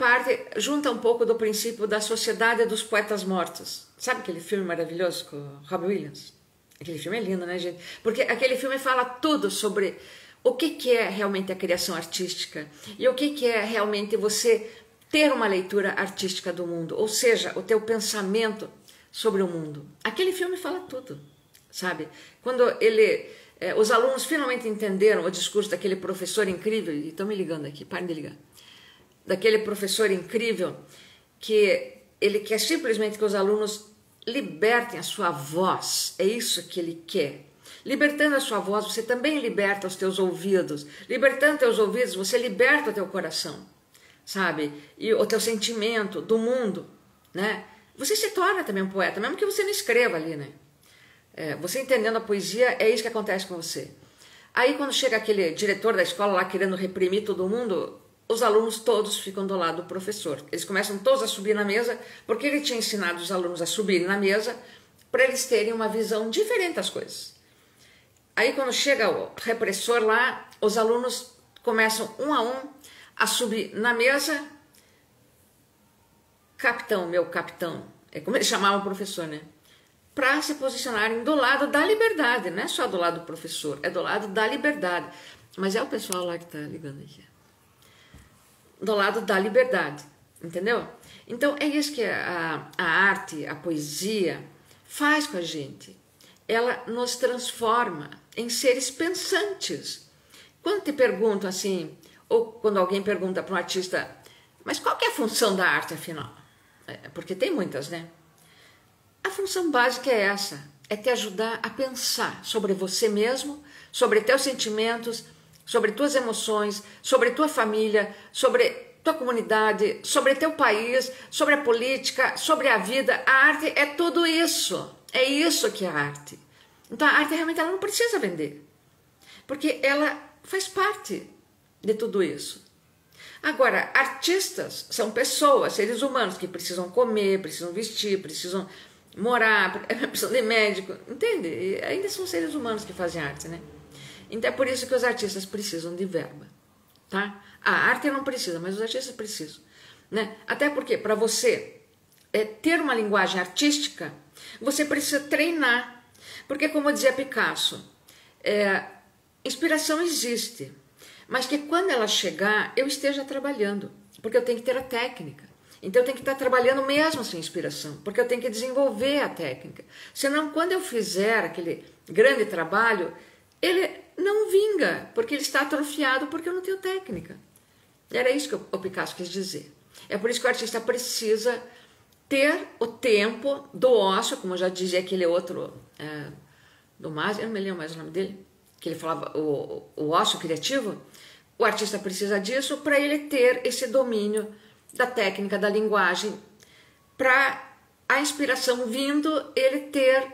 junta um pouco do princípio da sociedade dos poetas mortos. Sabe aquele filme maravilhoso com o Robin Williams? Aquele filme é lindo, né, gente? Porque aquele filme fala tudo sobre o que é realmente a criação artística e o que é realmente você ter uma leitura artística do mundo, ou seja, o teu pensamento sobre o mundo. Aquele filme fala tudo, sabe? Quando os alunos finalmente entenderam o discurso daquele professor incrível, e estão me ligando aqui, parem de ligar, daquele professor incrível, que ele quer simplesmente que os alunos libertem a sua voz, é isso que ele quer. Libertando a sua voz, você também liberta os teus ouvidos. Libertando teus ouvidos, você liberta o teu coração, sabe? E o teu sentimento do mundo, né? Você se torna também um poeta, mesmo que você não escreva ali, né? Você entendendo a poesia, é isso que acontece com você. Aí quando chega aquele diretor da escola lá querendo reprimir todo mundo, os alunos todos ficam do lado do professor. Eles começam todos a subir na mesa, porque ele tinha ensinado os alunos a subirem na mesa para eles terem uma visão diferente das coisas. Aí quando chega o repressor lá, os alunos começam um a um a subir na mesa. Capitão, meu capitão, é como eles chamavam o professor, né? Para se posicionarem do lado da liberdade, não é só do lado do professor, é do lado da liberdade. Mas é o pessoal lá que está ligando aqui. Do lado da liberdade, entendeu? Então é isso que a arte, a poesia faz com a gente. Ela nos transforma em seres pensantes. Quando te perguntam assim, ou quando alguém pergunta para um artista, mas qual que é a função da arte afinal? Porque tem muitas, né? A função básica é essa, é te ajudar a pensar sobre você mesmo, sobre teus sentimentos, sobre tuas emoções, sobre tua família, sobre tua comunidade, sobre teu país, sobre a política, sobre a vida. A arte é tudo isso. É isso que é a arte. Então a arte realmente ela não precisa vender, porque ela faz parte de tudo isso. Agora, artistas são pessoas, seres humanos que precisam comer, precisam vestir, precisam morar, precisam de médico, entende? E ainda são seres humanos que fazem arte, né? Então é por isso que os artistas precisam de verba, tá? A arte não precisa, mas os artistas precisam, né? Até porque para você ter uma linguagem artística, você precisa treinar. Porque, como dizia Picasso, inspiração existe, mas que quando ela chegar, eu esteja trabalhando, porque eu tenho que ter a técnica. Então eu tenho que estar trabalhando mesmo sem inspiração, porque eu tenho que desenvolver a técnica. Senão, quando eu fizer aquele grande trabalho, ele não vinga, porque ele está atrofiado, porque eu não tenho técnica. Era isso que o Picasso quis dizer. É por isso que o artista precisa ter o tempo do ócio, como já dizia aquele outro do Mas, eu não me lembro mais o nome dele, que ele falava o ócio criativo. O artista precisa disso para ele ter esse domínio da técnica, da linguagem, para a inspiração vindo, ele ter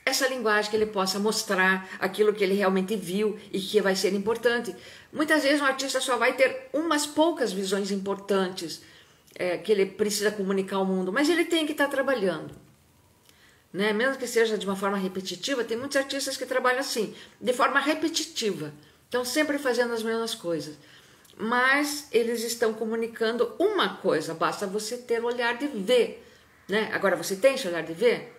essa linguagem que ele possa mostrar aquilo que ele realmente viu e que vai ser importante. Muitas vezes um artista só vai ter umas poucas visões importantes que ele precisa comunicar ao mundo, mas ele tem que estar trabalhando, né? Mesmo que seja de uma forma repetitiva, tem muitos artistas que trabalham assim, de forma repetitiva, estão sempre fazendo as mesmas coisas, mas eles estão comunicando uma coisa, basta você ter o olhar de ver, né? Agora, você tem esse olhar de ver?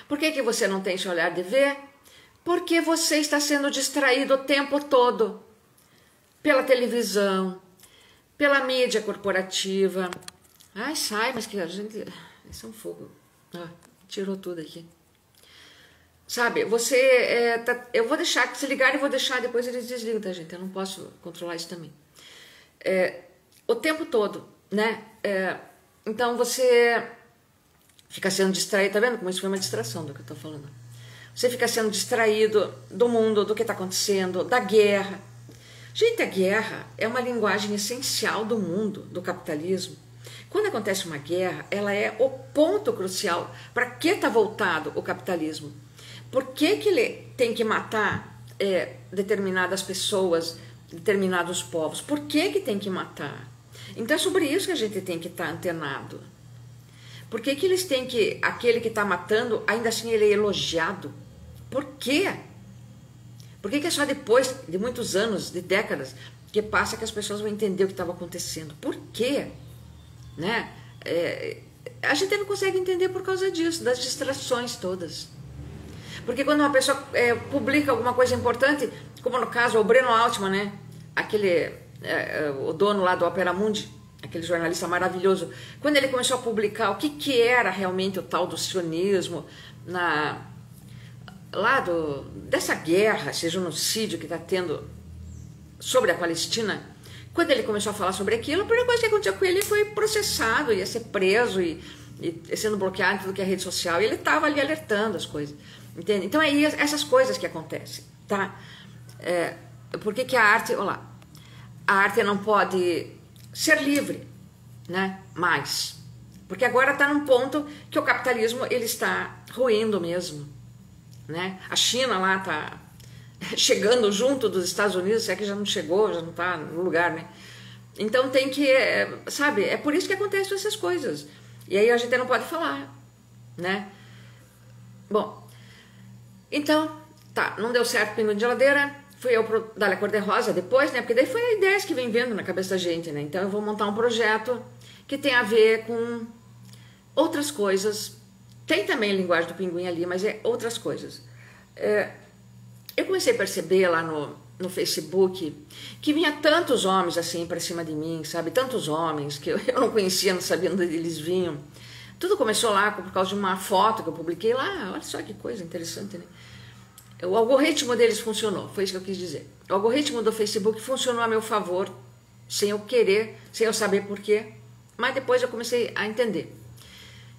Por que você não tem esse olhar de ver? Porque você está sendo distraído o tempo todo pela televisão, pela mídia corporativa. Ai, sai, mas que a gente... Isso é um fogo. Tirou tudo aqui. Sabe, você... eu vou deixar, se ligar, eu vou deixar, depois eles desligam, tá, gente? Eu não posso controlar isso também. O tempo todo, né? Então você fica sendo distraído, tá vendo como isso foi uma distração do que eu tô falando? Você fica sendo distraído do mundo, do que tá acontecendo, da guerra. Gente, a guerra é uma linguagem essencial do mundo, do capitalismo. Quando acontece uma guerra, ela é o ponto crucial. Para que está voltado o capitalismo? Por que ele tem que matar determinadas pessoas, determinados povos? Por que tem que matar? Então é sobre isso que a gente tem que estar antenado. Por que eles têm que... Aquele que está matando, ainda assim ele é elogiado? Por quê? Por que é só depois de muitos anos, de décadas, que passa que as pessoas vão entender o que estava acontecendo? Por quê? Né? A gente não consegue entender por causa disso, das distrações todas. Porque quando uma pessoa publica alguma coisa importante, como no caso o Breno Altman, né? O dono lá do Opera Mundi, aquele jornalista maravilhoso, quando ele começou a publicar o que era realmente o tal do sionismo, dessa guerra, esse genocídio que está tendo sobre a Palestina, quando ele começou a falar sobre aquilo, a primeira coisa que aconteceu com ele foi processado, ia ser preso e sendo bloqueado em tudo que é rede social, e ele estava ali alertando as coisas, entende? Então é essas coisas que acontecem, tá? Por que a arte, olha lá, a arte não pode ser livre, né? Mais, porque agora está num ponto que o capitalismo ele está ruindo mesmo, né? A China lá está chegando junto dos Estados Unidos, se é que já não chegou, já não está no lugar, né? Então tem que, sabe, é por isso que acontecem essas coisas. E aí a gente não pode falar, né? Bom, então, tá, não deu certo o Pinguim de Geladeira, fui eu pro Dália Cor-de-Rosa depois, né? Porque daí foi a ideia que vem vendo na cabeça da gente, né? Então eu vou montar um projeto que tem a ver com outras coisas. Tem também a linguagem do pinguim ali, mas é outras coisas. Eu comecei a perceber lá no Facebook, que vinha tantos homens assim para cima de mim, sabe? Tantos homens que eu não conhecia, não sabia onde eles vinham. Tudo começou lá por causa de uma foto que eu publiquei lá. Olha só que coisa interessante, né? O algoritmo deles funcionou, foi isso que eu quis dizer. O algoritmo do Facebook funcionou a meu favor, sem eu querer, sem eu saber porquê, mas depois eu comecei a entender.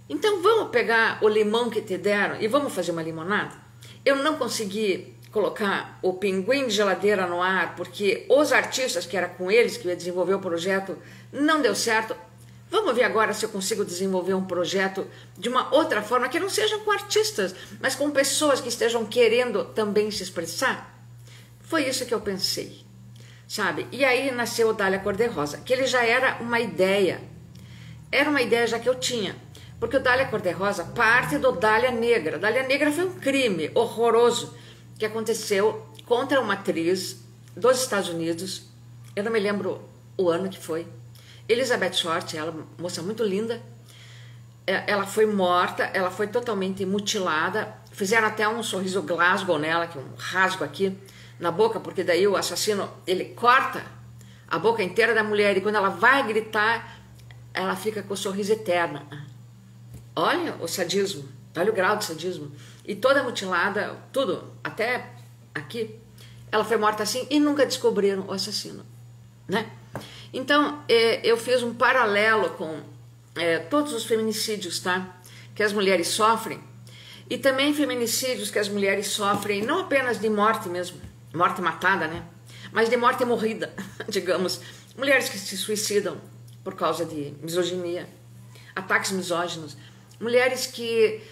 Então vamos pegar o limão que te deram e vamos fazer uma limonada? Eu não consegui colocar o pinguim de geladeira no ar, porque os artistas, que era com eles que eu ia desenvolver o projeto, não deu certo. Vamos ver agora se eu consigo desenvolver um projeto de uma outra forma, que não seja com artistas, mas com pessoas que estejam querendo também se expressar. Foi isso que eu pensei, sabe? E aí nasceu o Dália Cor-de-Rosa, que ele já era uma ideia já que eu tinha, porque o Dália Cor-de-Rosa parte do Dália Negra. Dália Negra foi um crime horroroso que aconteceu contra uma atriz dos Estados Unidos, eu não me lembro o ano que foi, Elizabeth Short, ela, moça muito linda, ela foi morta, ela foi totalmente mutilada, fizeram até um sorriso Glasgow nela, que é um rasgo aqui na boca, porque daí o assassino, ele corta a boca inteira da mulher e quando ela vai gritar, ela fica com o sorriso eterno. Olha o sadismo, olha o grau de sadismo. E toda mutilada, tudo, até aqui, ela foi morta assim e nunca descobriram o assassino, né? Então, eu fiz um paralelo com todos os feminicídios, tá? Que as mulheres sofrem, e também feminicídios que as mulheres sofrem, não apenas de morte mesmo, morte matada, né? Mas de morte morrida, digamos. Mulheres que se suicidam por causa de misoginia, ataques misóginos, mulheres que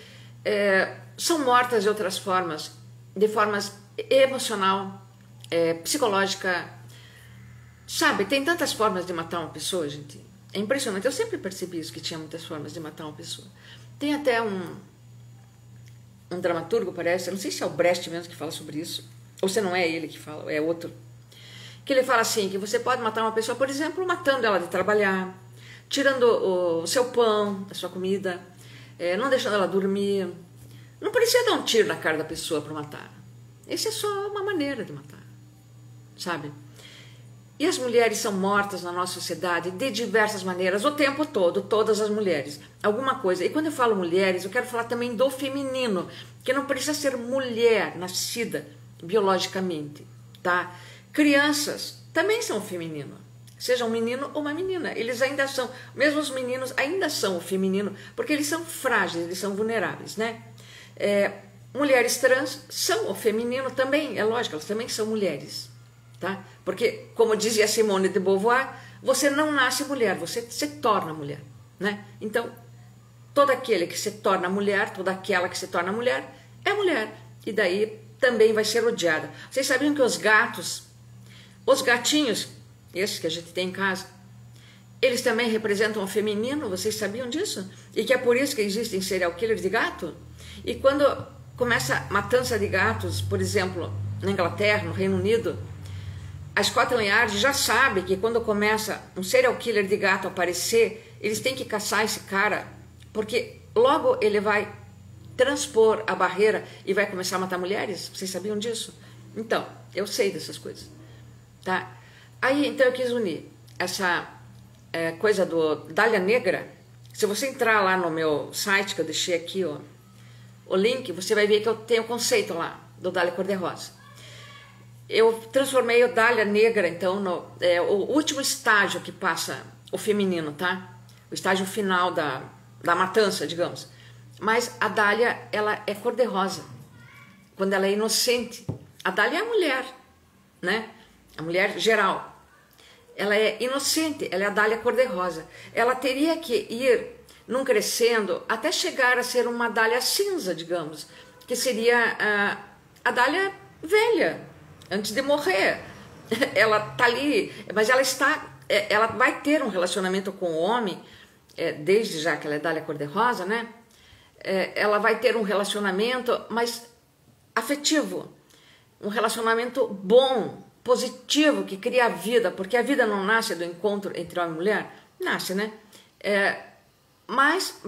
são mortas de outras formas, de formas emocional, psicológica, sabe? Tem tantas formas de matar uma pessoa, gente. É impressionante. Eu sempre percebi isso, que tinha muitas formas de matar uma pessoa. Tem até um dramaturgo, parece, eu não sei se é o Brecht mesmo que fala sobre isso, ou se não é ele que fala, é outro, que ele fala assim, que você pode matar uma pessoa, por exemplo, matando ela de trabalhar, tirando o seu pão, a sua comida, não deixando ela dormir. Não precisa dar um tiro na cara da pessoa para matar. Essa é só uma maneira de matar, sabe? E as mulheres são mortas na nossa sociedade de diversas maneiras, o tempo todo, todas as mulheres. Alguma coisa. E quando eu falo mulheres, eu quero falar também do feminino, que não precisa ser mulher nascida biologicamente, tá? Crianças também são feminino. Seja um menino ou uma menina, eles ainda são, mesmo os meninos ainda são o feminino, porque eles são frágeis, eles são vulneráveis, né? Mulheres trans são o feminino também, é lógico, elas também são mulheres, tá? Porque, como dizia Simone de Beauvoir, você não nasce mulher, você se torna mulher, né? Então, todo aquele que se torna mulher, toda aquela que se torna mulher, é mulher, e daí também vai ser odiada. Vocês sabiam que os gatos, os gatinhos, esses que a gente tem em casa, eles também representam o feminino, vocês sabiam disso? E que é por isso que existem serial killers de gato? E quando começa a matança de gatos, por exemplo, na Inglaterra, no Reino Unido, a Scotland Yard já sabe que quando começa um serial killer de gato a aparecer, eles têm que caçar esse cara, porque logo ele vai transpor a barreira e vai começar a matar mulheres. Vocês sabiam disso? Então, eu sei dessas coisas, tá? Aí, então, eu quis unir essa coisa do Dália Negra. Se você entrar lá no meu site, que eu deixei aqui ó, o link, você vai ver que eu tenho o conceito lá do Dália Cor-de-Rosa. Eu transformei o Dália Negra, então, no o último estágio que passa o feminino, tá? O estágio final da matança, digamos. Mas a Dália, ela é cor-de-rosa, quando ela é inocente. A Dália é a mulher, né? A mulher geral. Ela é inocente, ela é a Dália cor-de-rosa. Ela teria que ir num crescendo até chegar a ser uma Dália cinza, digamos, que seria a Dália velha, antes de morrer. Ela tá ali, mas ela vai ter um relacionamento com o homem, desde já que ela é Dália cor-de-rosa, né? Ela vai ter um relacionamento, mas afetivo, um relacionamento bom, positivo, que cria a vida, porque a vida não nasce do encontro entre homem e mulher, nasce, né? Mas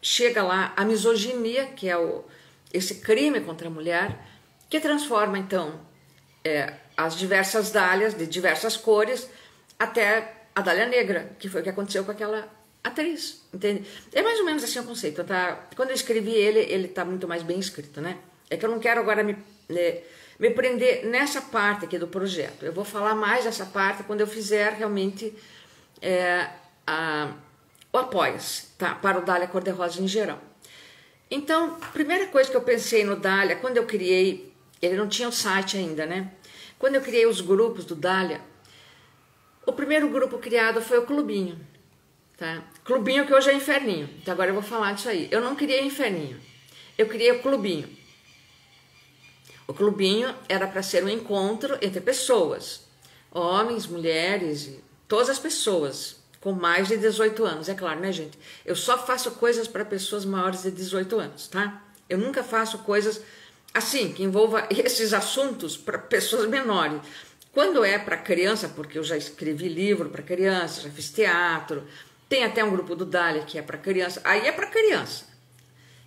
chega lá a misoginia, que é esse crime contra a mulher, que transforma, então, as diversas dálias de diversas cores até a dália negra, que foi o que aconteceu com aquela atriz, entende? É mais ou menos assim o conceito, tá? Quando eu escrevi ele tá muito mais bem escrito, né? É que eu não quero agora me prender nessa parte aqui do projeto. Eu vou falar mais dessa parte quando eu fizer realmente o Apoia-se, tá? Para o Dália Cor-de-Rosa em geral. Então, a primeira coisa que eu pensei no Dália, quando eu criei, ele não tinha o site ainda, né? Quando eu criei os grupos do Dália, o primeiro grupo criado foi o Clubinho, tá? Clubinho que hoje é Inferninho, então agora eu vou falar disso aí. Eu não criei Inferninho, eu criei o Clubinho. O Clubinho era para ser um encontro entre pessoas, homens, mulheres, todas as pessoas com mais de 18 anos, é claro, né, gente? Eu só faço coisas para pessoas maiores de 18 anos, tá? Eu nunca faço coisas assim, que envolva esses assuntos para pessoas menores. Quando é para criança, porque eu já escrevi livro para criança, já fiz teatro, tem até um grupo do Dália que é para criança, aí é para criança.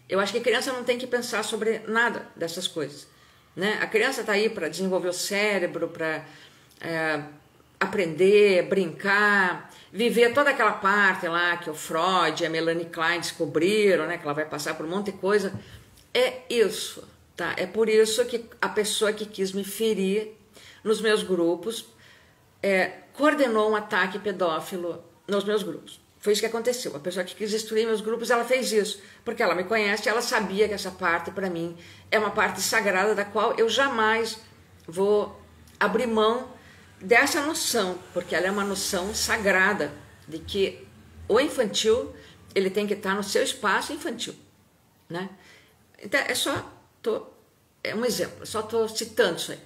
Eu acho que a criança não tem que pensar sobre nada dessas coisas, né? A criança está aí para desenvolver o cérebro, para aprender, brincar, viver toda aquela parte lá que o Freud e a Melanie Klein descobriram, né? Que ela vai passar por um monte de coisa. É isso, tá? É por isso que a pessoa que quis me ferir nos meus grupos coordenou um ataque pedófilo nos meus grupos. Foi isso que aconteceu. A pessoa que quis destruir meus grupos, ela fez isso, porque ela me conhece, ela sabia que essa parte, para mim, é uma parte sagrada da qual eu jamais vou abrir mão dessa noção, porque ela é uma noção sagrada de que o infantil, ele tem que estar no seu espaço infantil, né? Então, é um exemplo, só estou citando isso aí.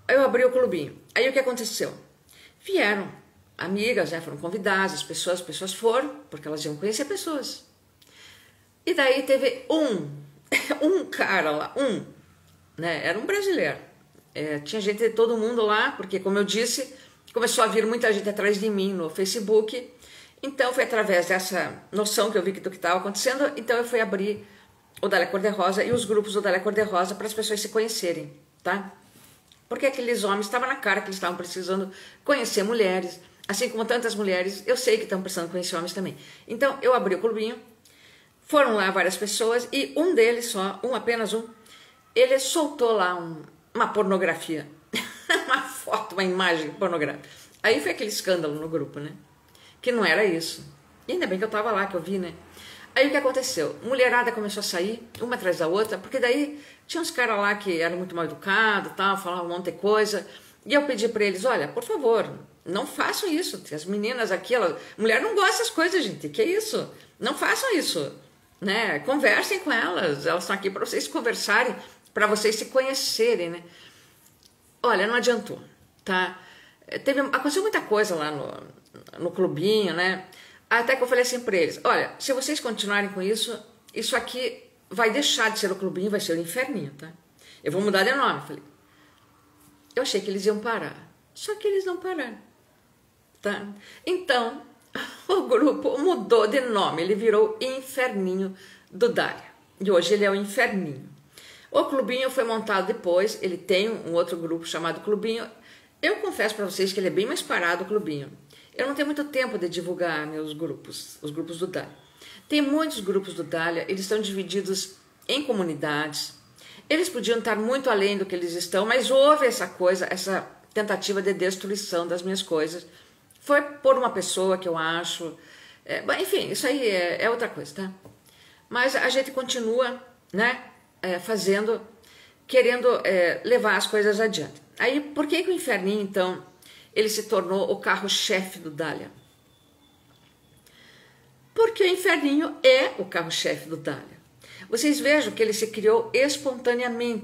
Eu abri o clubinho. Aí o que aconteceu? Vieram amigas, né, foram convidadas, as pessoas foram, porque elas iam conhecer pessoas. E daí teve um cara lá, né, era um brasileiro. Tinha gente de todo mundo lá, porque, como eu disse, começou a vir muita gente atrás de mim no Facebook. Então, foi através dessa noção que eu vi do que estava acontecendo, então eu fui abrir o Dália Cor-de-Rosa e os grupos do Dália Cor-de-Rosa para as pessoas se conhecerem, tá? Porque aqueles homens, estavam na cara que eles estavam precisando conhecer mulheres, assim como tantas mulheres, eu sei que estão precisando conhecer homens também. Então, eu abri o clubinho, foram lá várias pessoas e um deles só, apenas um, ele soltou lá uma pornografia, uma foto, uma imagem pornográfica. Aí foi aquele escândalo no grupo, né? Que não era isso. E ainda bem que eu tava lá, que eu vi, né? Aí o que aconteceu? Mulherada começou a sair, uma atrás da outra, porque daí tinha uns caras lá que eram muito mal educados, tal, falavam um monte de coisa. E eu pedi para eles, olha, por favor, não façam isso. As meninas aqui, mulher não gosta dessas coisas, gente. Que isso? Não façam isso, né? Conversem com elas. Elas estão aqui para vocês conversarem, para vocês se conhecerem, né? Olha, não adiantou, tá? Aconteceu muita coisa lá no clubinho, né? Até que eu falei assim para eles, olha, se vocês continuarem com isso, isso aqui vai deixar de ser o clubinho, vai ser o Inferninho, tá? Eu vou mudar de nome, falei. Eu achei que eles iam parar, só que eles não pararam, tá? Então, o grupo mudou de nome, ele virou Inferninho do Dália. E hoje ele é o Inferninho. O clubinho foi montado depois, ele tem um outro grupo chamado Clubinho. Eu confesso para vocês que ele é bem mais parado, o clubinho. Eu não tenho muito tempo de divulgar meus grupos, os grupos do Dália. Tem muitos grupos do Dália, eles estão divididos em comunidades. Eles podiam estar muito além do que eles estão, mas houve essa coisa, essa tentativa de destruição das minhas coisas. Foi por uma pessoa que eu acho... enfim, isso aí é outra coisa, tá? Mas a gente continua, né, querendo levar as coisas adiante. Aí, por que o Inferninho, então, ele se tornou o carro-chefe do Dália? Porque o Inferninho é o carro-chefe do Dália. Vocês vejam que ele se criou espontaneamente.